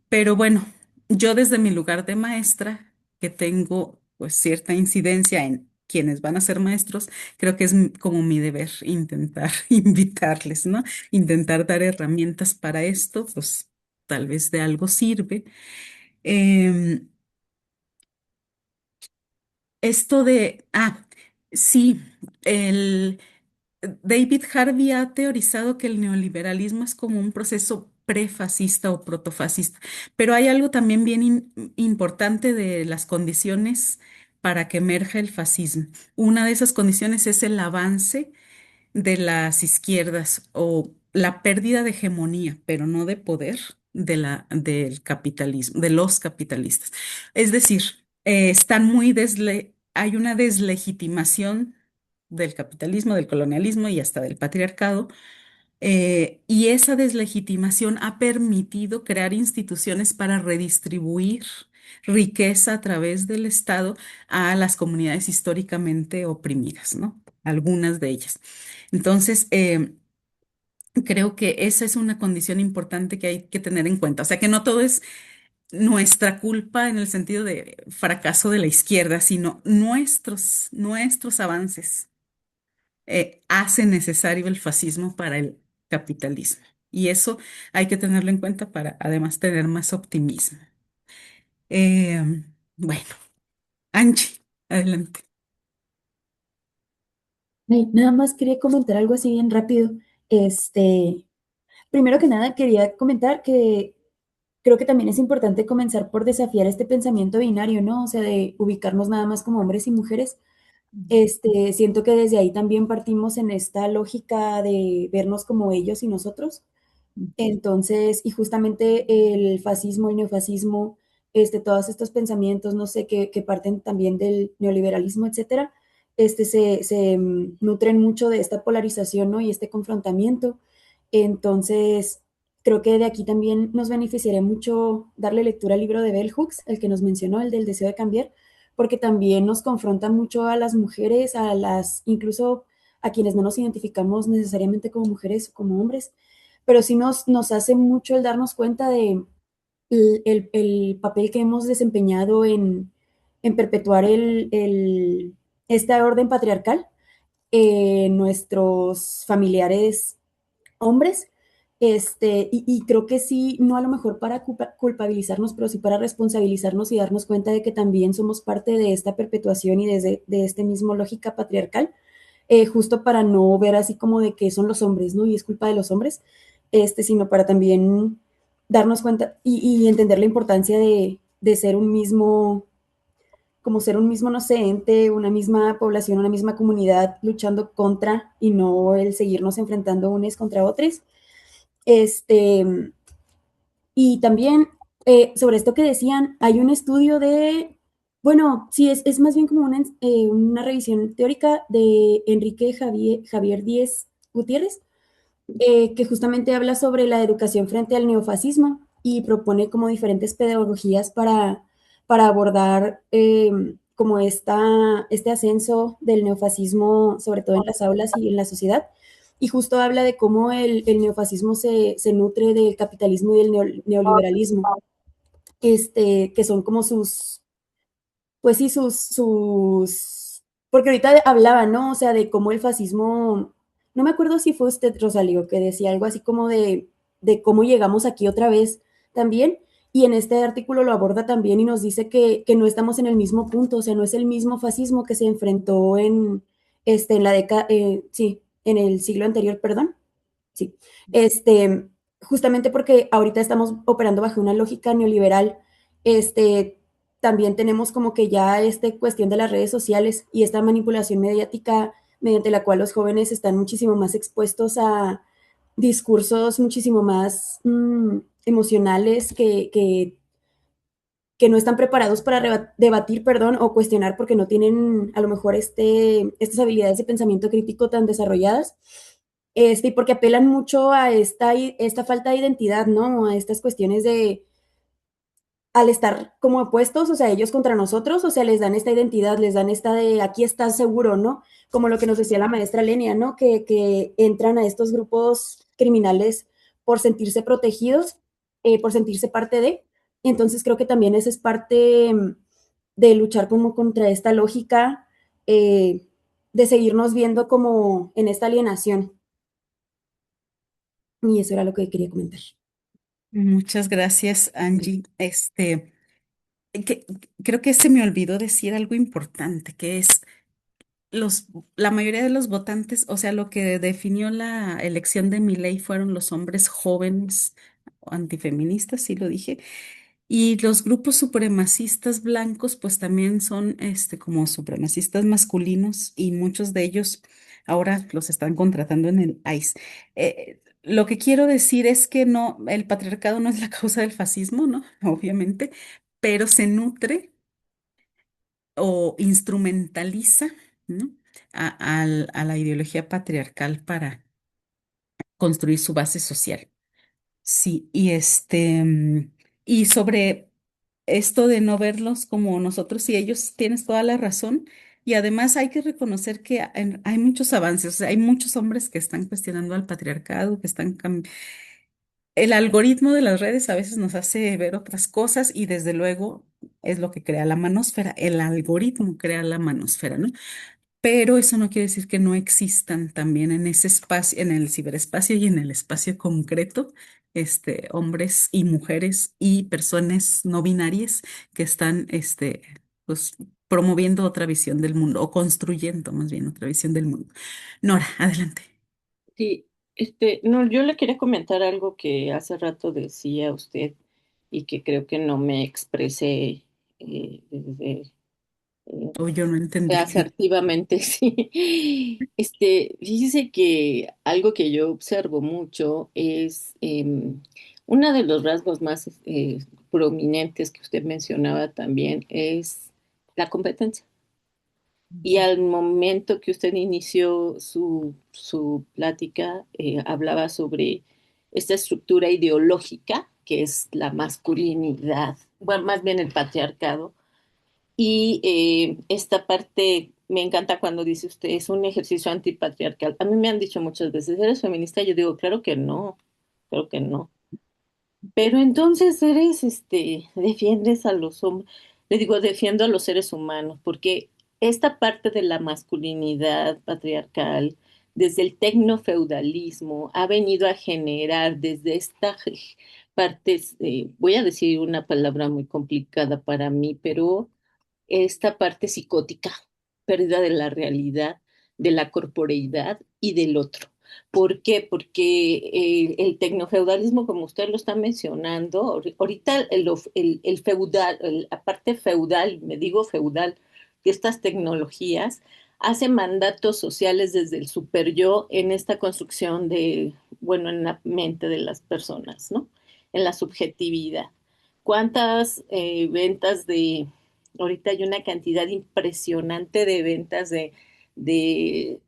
Pero bueno, yo desde mi lugar de maestra, que tengo pues cierta incidencia en quienes van a ser maestros, creo que es como mi deber intentar invitarles, ¿no? Intentar dar herramientas para esto, pues tal vez de algo sirve. Em, sí, el David Harvey ha teorizado que el neoliberalismo es como un proceso prefascista o protofascista, pero hay algo también bien importante de las condiciones para que emerja el fascismo. Una de esas condiciones es el avance de las izquierdas o la pérdida de hegemonía, pero no de poder del capitalismo, de los capitalistas. Es decir, hay una deslegitimación del capitalismo, del colonialismo y hasta del patriarcado, y esa deslegitimación ha permitido crear instituciones para redistribuir riqueza a través del Estado a las comunidades históricamente oprimidas, ¿no? Algunas de ellas. Entonces, creo que esa es una condición importante que hay que tener en cuenta. O sea, que no todo es nuestra culpa en el sentido de fracaso de la izquierda, sino nuestros avances hace necesario el fascismo para el capitalismo. Y eso hay que tenerlo en cuenta para además tener más optimismo. Eh, bueno, Angie, adelante. Ay, nada más quería comentar algo así bien rápido. Este, Primero que nada, quería comentar que creo que también es importante comenzar por desafiar este pensamiento binario, ¿no? O sea, de ubicarnos nada más como hombres y mujeres. Siento que desde ahí también partimos en esta lógica de vernos como ellos y nosotros. Entonces, y justamente el fascismo, el neofascismo, todos estos pensamientos, no sé, que parten también del neoliberalismo, etcétera, nutren mucho de esta polarización, ¿no? Y este confrontamiento. Entonces, creo que de aquí también nos beneficiaría mucho darle lectura al libro de Bell Hooks, el que nos mencionó, el del deseo de cambiar, porque también nos confronta mucho a las mujeres, incluso a quienes no nos identificamos necesariamente como mujeres o como hombres, pero sí nos hace mucho el darnos cuenta de el papel que hemos desempeñado en perpetuar esta orden patriarcal en nuestros familiares hombres. Y creo que sí, no a lo mejor para culpabilizarnos, pero sí para responsabilizarnos y darnos cuenta de que también somos parte de esta perpetuación y de este mismo lógica patriarcal, justo para no ver así como de que son los hombres, ¿no? Y es culpa de los hombres, sino para también darnos cuenta y entender la importancia de ser un mismo, como ser un mismo, no sé, ente, una misma población, una misma comunidad luchando contra y no el seguirnos enfrentando unos contra otros. Este, y también sobre esto que decían, hay un estudio bueno, sí, es más bien como una revisión teórica de Enrique Javier Díez Gutiérrez, que justamente habla sobre la educación frente al neofascismo y propone como diferentes pedagogías para abordar como este ascenso del neofascismo, sobre todo en las aulas y en la sociedad. Y justo habla de cómo el neofascismo se nutre del capitalismo y del neoliberalismo, que son como pues sí, porque ahorita hablaba, ¿no? O sea, de cómo el fascismo, no me acuerdo si fue usted, Rosalío, que decía algo así como de cómo llegamos aquí otra vez también, y en este artículo lo aborda también y nos dice que no estamos en el mismo punto, o sea, no es el mismo fascismo que se enfrentó en la década, sí, en el siglo anterior, perdón, sí, justamente porque ahorita estamos operando bajo una lógica neoliberal, este, también tenemos como que ya esta cuestión de las redes sociales y esta manipulación mediática mediante la cual los jóvenes están muchísimo más expuestos a discursos muchísimo más emocionales que no están preparados para debatir, perdón, o cuestionar porque no tienen a lo mejor estas habilidades de pensamiento crítico tan desarrolladas, y porque apelan mucho a esta falta de identidad, ¿no? A estas cuestiones al estar como opuestos, o sea, ellos contra nosotros, o sea, les dan esta identidad, les dan esta de aquí estás seguro, ¿no? Como lo que nos decía la maestra Lenia, ¿no? Que entran a estos grupos criminales por sentirse protegidos, por sentirse parte de. Entonces creo que también esa es parte de luchar como contra esta lógica, de seguirnos viendo como en esta alienación. Y eso era lo que quería comentar. Muchas gracias, Angie. Que- creo que se me olvidó decir algo importante, que es la mayoría de los votantes, o sea, lo que definió la elección de Milei fueron los hombres jóvenes antifeministas, sí lo dije, y los grupos supremacistas blancos, pues también son como supremacistas masculinos y muchos de ellos ahora los están contratando en el ICE. Lo que quiero decir es que no, el patriarcado no es la causa del fascismo, ¿no? Obviamente, pero se nutre o instrumentaliza, ¿no? A la ideología patriarcal para construir su base social. Sí, y sobre esto de no verlos como nosotros y ellos, tienes toda la razón. Y además hay que reconocer que hay muchos avances, o sea, hay muchos hombres que están cuestionando al patriarcado, que están el algoritmo de las redes a veces nos hace ver otras cosas y desde luego es lo que crea la manosfera. El algoritmo crea la manosfera, ¿no? Pero eso no quiere decir que no existan también en ese espacio, en el ciberespacio y en el espacio concreto, hombres y mujeres y personas no binarias que están, pues, promoviendo otra visión del mundo o construyendo más bien otra visión del mundo. Nora, adelante. Sí, no, yo le quería comentar algo que hace rato decía usted y que creo que no me expresé eh, O yo no entendí. asertivamente, sí. Fíjese que algo que yo observo mucho es uno de los rasgos más prominentes que usted mencionaba también es la competencia. Y al momento que usted inició su plática, hablaba sobre esta estructura ideológica, que es la masculinidad, bueno, más bien el patriarcado. Y esta parte me encanta cuando dice usted, es un ejercicio antipatriarcal. A mí me han dicho muchas veces, ¿eres feminista? Yo digo, claro que no, claro que no. Pero entonces defiendes a los hombres, le digo, defiendo a los seres humanos, porque esta parte de la masculinidad patriarcal, desde el tecnofeudalismo, ha venido a generar desde esta parte, voy a decir una palabra muy complicada para mí, pero esta parte psicótica, pérdida de la realidad, de la corporeidad y del otro. ¿Por qué? Porque el tecnofeudalismo, como usted lo está mencionando, ahorita el feudal, la parte feudal, me digo feudal, que estas tecnologías hacen mandatos sociales desde el super yo en esta construcción de, bueno, en la mente de las personas, ¿no? En la subjetividad. ¿Cuántas ventas de ahorita hay una cantidad impresionante de ventas de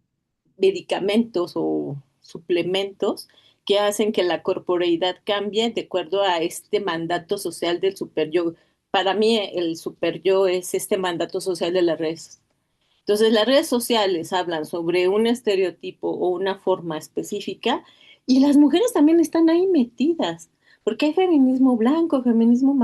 medicamentos o suplementos que hacen que la corporeidad cambie de acuerdo a este mandato social del superyo. Para mí el superyo es este mandato social de las redes. Entonces, las redes sociales hablan sobre un estereotipo o una forma específica y las mujeres también están ahí metidas, porque hay feminismo blanco, feminismo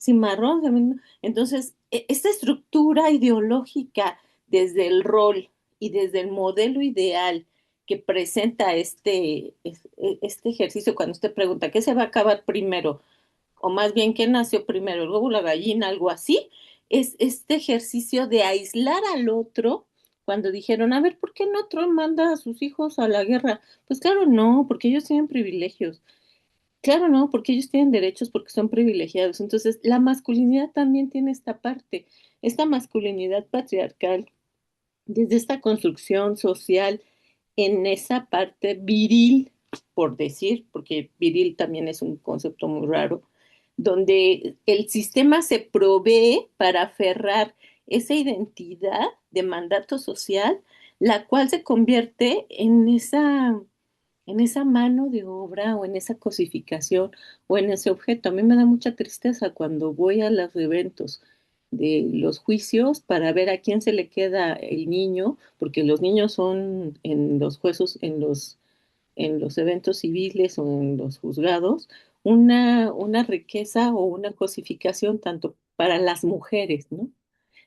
cimarrón, feminismo. Entonces, esta estructura ideológica desde el rol y desde el modelo ideal que presenta este ejercicio, cuando usted pregunta, ¿qué se va a acabar primero? O más bien, ¿qué nació primero, el huevo o la gallina? Algo así. Es este ejercicio de aislar al otro cuando dijeron, a ver, ¿por qué no Trump manda a sus hijos a la guerra? Pues claro, no, porque ellos tienen privilegios. Claro, no, porque ellos tienen derechos porque son privilegiados. Entonces, la masculinidad también tiene esta parte, esta masculinidad patriarcal, desde esta construcción social, en esa parte viril, por decir, porque viril también es un concepto muy raro, donde el sistema se provee para aferrar esa identidad de mandato social, la cual se convierte en esa mano de obra o en esa cosificación o en ese objeto. A mí me da mucha tristeza cuando voy a los eventos de los juicios para ver a quién se le queda el niño, porque los niños son en los jueces, en los eventos civiles o en los juzgados, una riqueza o una cosificación tanto para las mujeres, ¿no?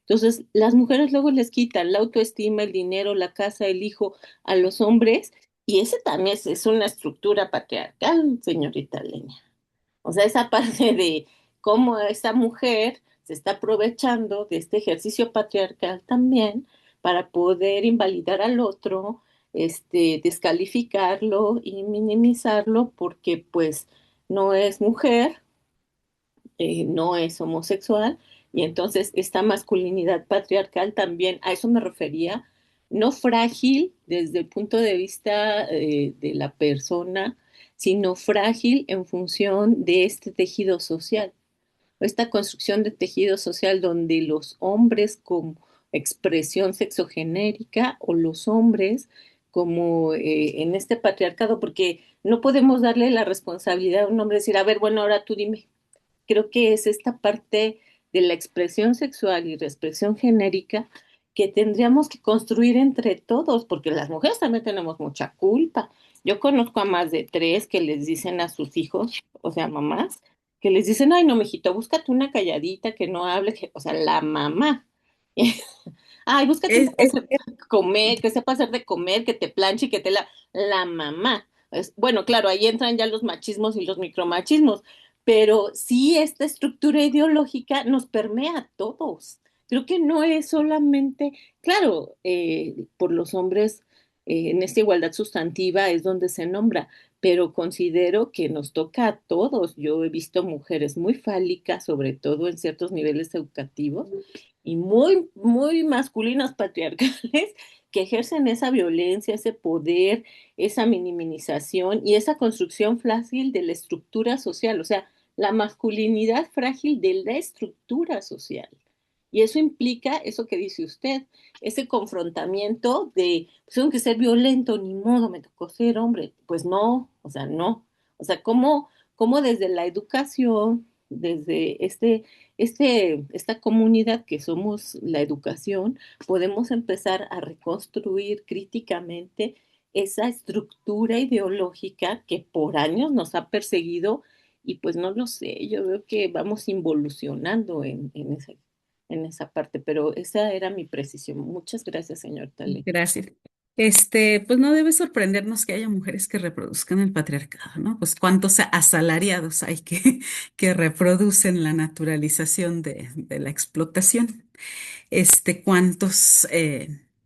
Entonces, las mujeres luego les quitan la autoestima, el dinero, la casa, el hijo a los hombres, y ese también es una estructura patriarcal, señorita Leña. O sea, esa parte de cómo esa mujer se está aprovechando de este ejercicio patriarcal también para poder invalidar al otro, descalificarlo y minimizarlo porque pues no es mujer, no es homosexual, y entonces esta masculinidad patriarcal también, a eso me refería, no frágil desde el punto de vista de la persona, sino frágil en función de este tejido social, esta construcción de tejido social donde los hombres como expresión sexogenérica o los hombres como en este patriarcado, porque no podemos darle la responsabilidad a un hombre de decir, a ver, bueno, ahora tú dime. Creo que es esta parte de la expresión sexual y la expresión genérica que tendríamos que construir entre todos, porque las mujeres también tenemos mucha culpa. Yo conozco a más de tres que les dicen a sus hijos, o sea, mamás, que les dicen, ay, no, mijito, búscate una calladita que no hable, o sea, la mamá. Ay, búscate una que Es, sepa comer, que sepa hacer de comer, que te planche y que te la mamá. Bueno, claro, ahí entran ya los machismos y los micromachismos, pero sí esta estructura ideológica nos permea a todos. Creo que no es solamente, claro, por los hombres en esta igualdad sustantiva es donde se nombra, pero considero que nos toca a todos. Yo he visto mujeres muy fálicas, sobre todo en ciertos niveles educativos, y muy, muy masculinas patriarcales que ejercen esa violencia, ese poder, esa minimización y esa construcción frágil de la estructura social, o sea, la masculinidad frágil de la estructura social. Y eso implica eso que dice usted, ese confrontamiento de, pues tengo que ser violento, ni modo, me tocó ser hombre. Pues no, o sea, no. O sea, cómo desde la educación, desde esta comunidad que somos la educación, podemos empezar a reconstruir críticamente esa estructura ideológica que por años nos ha perseguido y pues no lo sé, yo veo que vamos involucionando en esa parte, pero esa era mi precisión. Muchas gracias, señor Tale. gracias. Pues no debe sorprendernos que haya mujeres que reproduzcan el patriarcado, ¿no? Pues cuántos asalariados hay que reproducen la naturalización de la explotación. Cuántos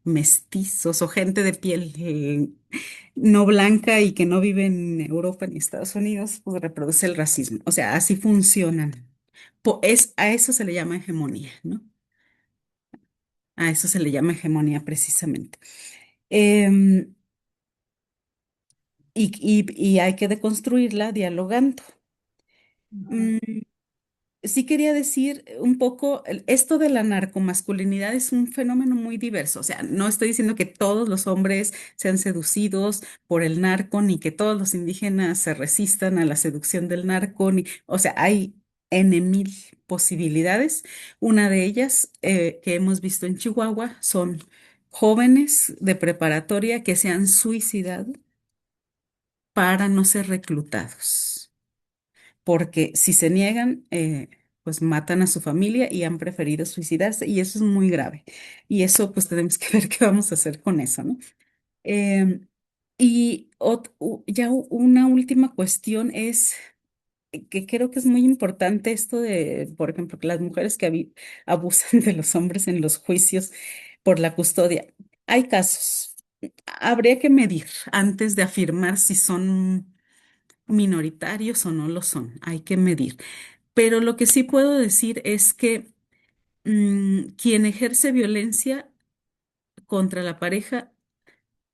mestizos o gente de piel no blanca y que no vive en Europa ni Estados Unidos, pues reproduce el racismo. O sea, así funcionan. A eso se le llama hegemonía, ¿no? A eso se le llama hegemonía precisamente. Em, y hay que deconstruirla dialogando. Mm, sí quería decir un poco, esto de la narcomasculinidad es un fenómeno muy diverso. O sea, no estoy diciendo que todos los hombres sean seducidos por el narco, ni que todos los indígenas se resistan a la seducción del narco, ni, o sea, hay N mil posibilidades. Una de ellas que hemos visto en Chihuahua son jóvenes de preparatoria que se han suicidado para no ser reclutados, porque si se niegan, pues matan a su familia y han preferido suicidarse y eso es muy grave. Y eso pues tenemos que ver qué vamos a hacer con eso, ¿no? Em, una última cuestión es que creo que es muy importante esto de, por ejemplo, que las mujeres que abusan de los hombres en los juicios por la custodia. Hay casos. Habría que medir antes de afirmar si son minoritarios o no lo son. Hay que medir. Pero lo que sí puedo decir es que quien ejerce violencia contra la pareja,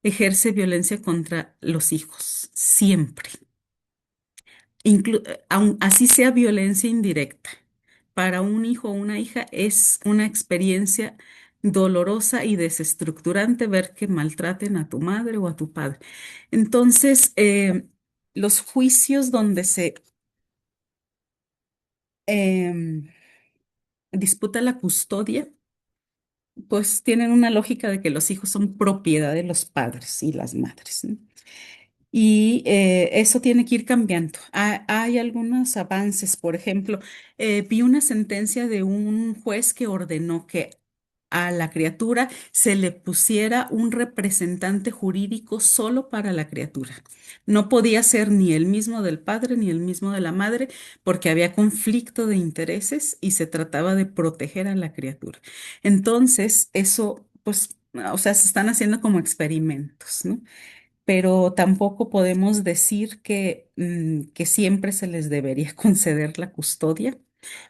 ejerce violencia contra los hijos, siempre. Aun así sea violencia indirecta. Para un hijo o una hija es una experiencia dolorosa y desestructurante ver que maltraten a tu madre o a tu padre. Entonces, los juicios donde se em, disputa la custodia, pues tienen una lógica de que los hijos son propiedad de los padres y las madres, ¿no? Y eso tiene que ir cambiando. Hay algunos avances, por ejemplo, vi una sentencia de un juez que ordenó que a la criatura se le pusiera un representante jurídico solo para la criatura. No podía ser ni el mismo del padre ni el mismo de la madre porque había conflicto de intereses y se trataba de proteger a la criatura. Entonces, eso, pues, o sea, se están haciendo como experimentos, ¿no? Pero tampoco podemos decir que siempre se les debería conceder la custodia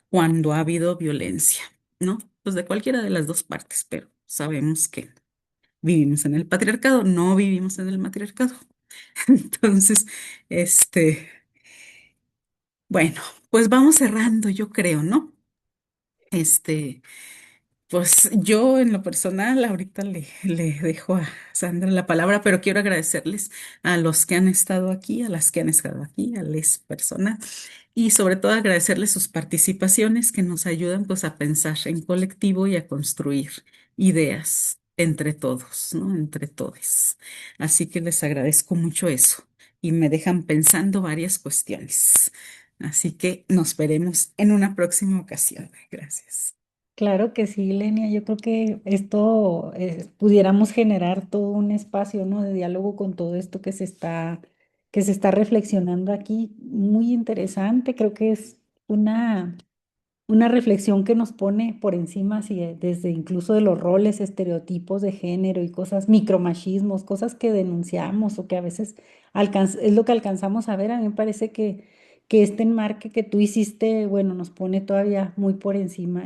cuando ha habido violencia, ¿no? Pues de cualquiera de las dos partes, pero sabemos que vivimos en el patriarcado, no vivimos en el matriarcado. Entonces, este, bueno, pues vamos cerrando, yo creo, ¿no? Este, Pues yo en lo personal ahorita le dejo a Sandra la palabra, pero quiero agradecerles a los que han estado aquí, a las que han estado aquí, a las personas y sobre todo agradecerles sus participaciones que nos ayudan pues a pensar en colectivo y a construir ideas entre todos, ¿no? Entre todos. Así que les agradezco mucho eso y me dejan pensando varias cuestiones. Así que nos veremos en una próxima ocasión. Gracias. Claro que sí, Lenia. Yo creo que esto pudiéramos generar todo un espacio, ¿no? De diálogo con todo esto que se está reflexionando aquí. Muy interesante. Creo que es una reflexión que nos pone por encima, así, desde incluso de los roles, estereotipos de género y cosas, micromachismos, cosas que denunciamos o que a veces es lo que alcanzamos a ver. A mí me parece que este enmarque que tú hiciste, bueno, nos pone todavía muy por encima.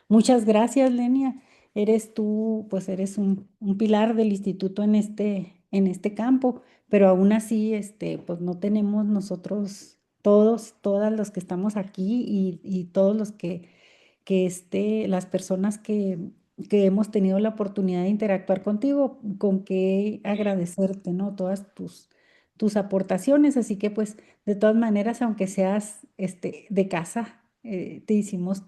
Muchas gracias, Lenia. Eres tú, pues eres un pilar del instituto en este campo, pero aún así, pues no tenemos nosotros todas los que estamos aquí y todos los las personas que hemos tenido la oportunidad de interactuar contigo, con qué agradecerte, ¿no? Todas tus aportaciones. Así que pues, de todas maneras, aunque seas de casa, te hicimos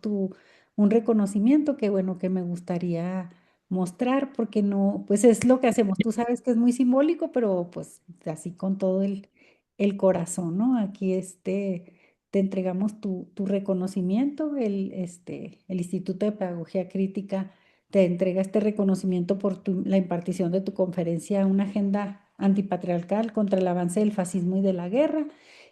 un reconocimiento que bueno, que me gustaría mostrar, porque no, pues es lo que hacemos. Tú sabes que es muy simbólico, pero pues así con todo el corazón, ¿no? Aquí te entregamos tu reconocimiento, el Instituto de Pedagogía Crítica te entrega este reconocimiento por la impartición de tu conferencia, Una agenda antipatriarcal contra el avance del fascismo y de la guerra.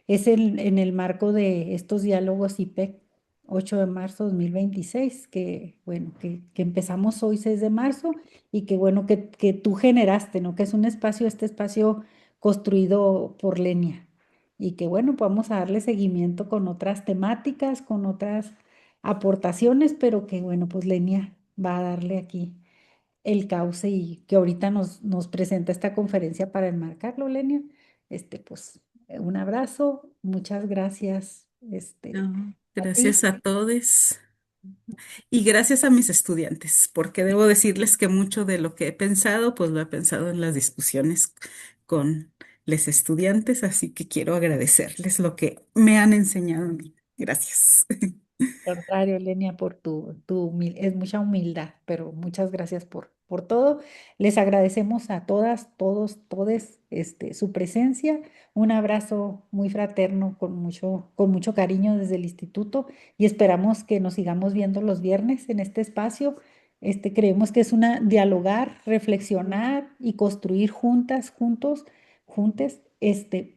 Es en el marco de estos diálogos IPEC 8 de marzo de 2026, que bueno, que empezamos hoy 6 de marzo y que bueno, que tú generaste, ¿no? Que es un espacio, este espacio construido por Lenia y que bueno, vamos a darle seguimiento con otras temáticas, con otras aportaciones, pero que bueno, pues Lenia va a darle aquí el cauce y que ahorita nos presenta esta conferencia para enmarcarlo, Lenia. Pues un abrazo, muchas gracias. No. A ti. Gracias a todos y gracias a mis estudiantes, porque debo decirles que mucho de lo que he pensado, pues lo he pensado en las discusiones con los estudiantes, así que quiero agradecerles lo que me han enseñado a mí. Gracias. Al contrario, Lenia, por es mucha humildad, pero muchas gracias por todo. Les agradecemos a todas, todos, todes, su presencia. Un abrazo muy fraterno, con mucho cariño desde el instituto y esperamos que nos sigamos viendo los viernes en este espacio. Creemos que es una dialogar, reflexionar y construir juntas, juntos, juntes,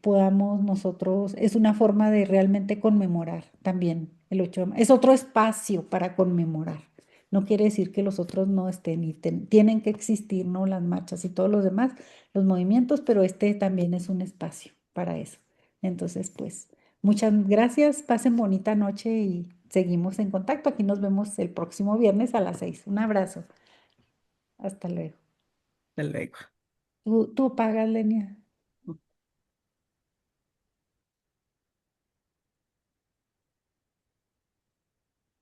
podamos nosotros, es una forma de realmente conmemorar también el 8 de mayo. Es otro espacio para conmemorar. No quiere decir que los otros no estén y tienen que existir, ¿no? Las marchas y todos los demás, los movimientos, pero este también es un espacio para eso. Entonces, pues, muchas gracias, pasen bonita noche y seguimos en contacto. Aquí nos vemos el próximo viernes a las 6. Un abrazo. Hasta luego. Hasta luego. Tú pagas, Lenia.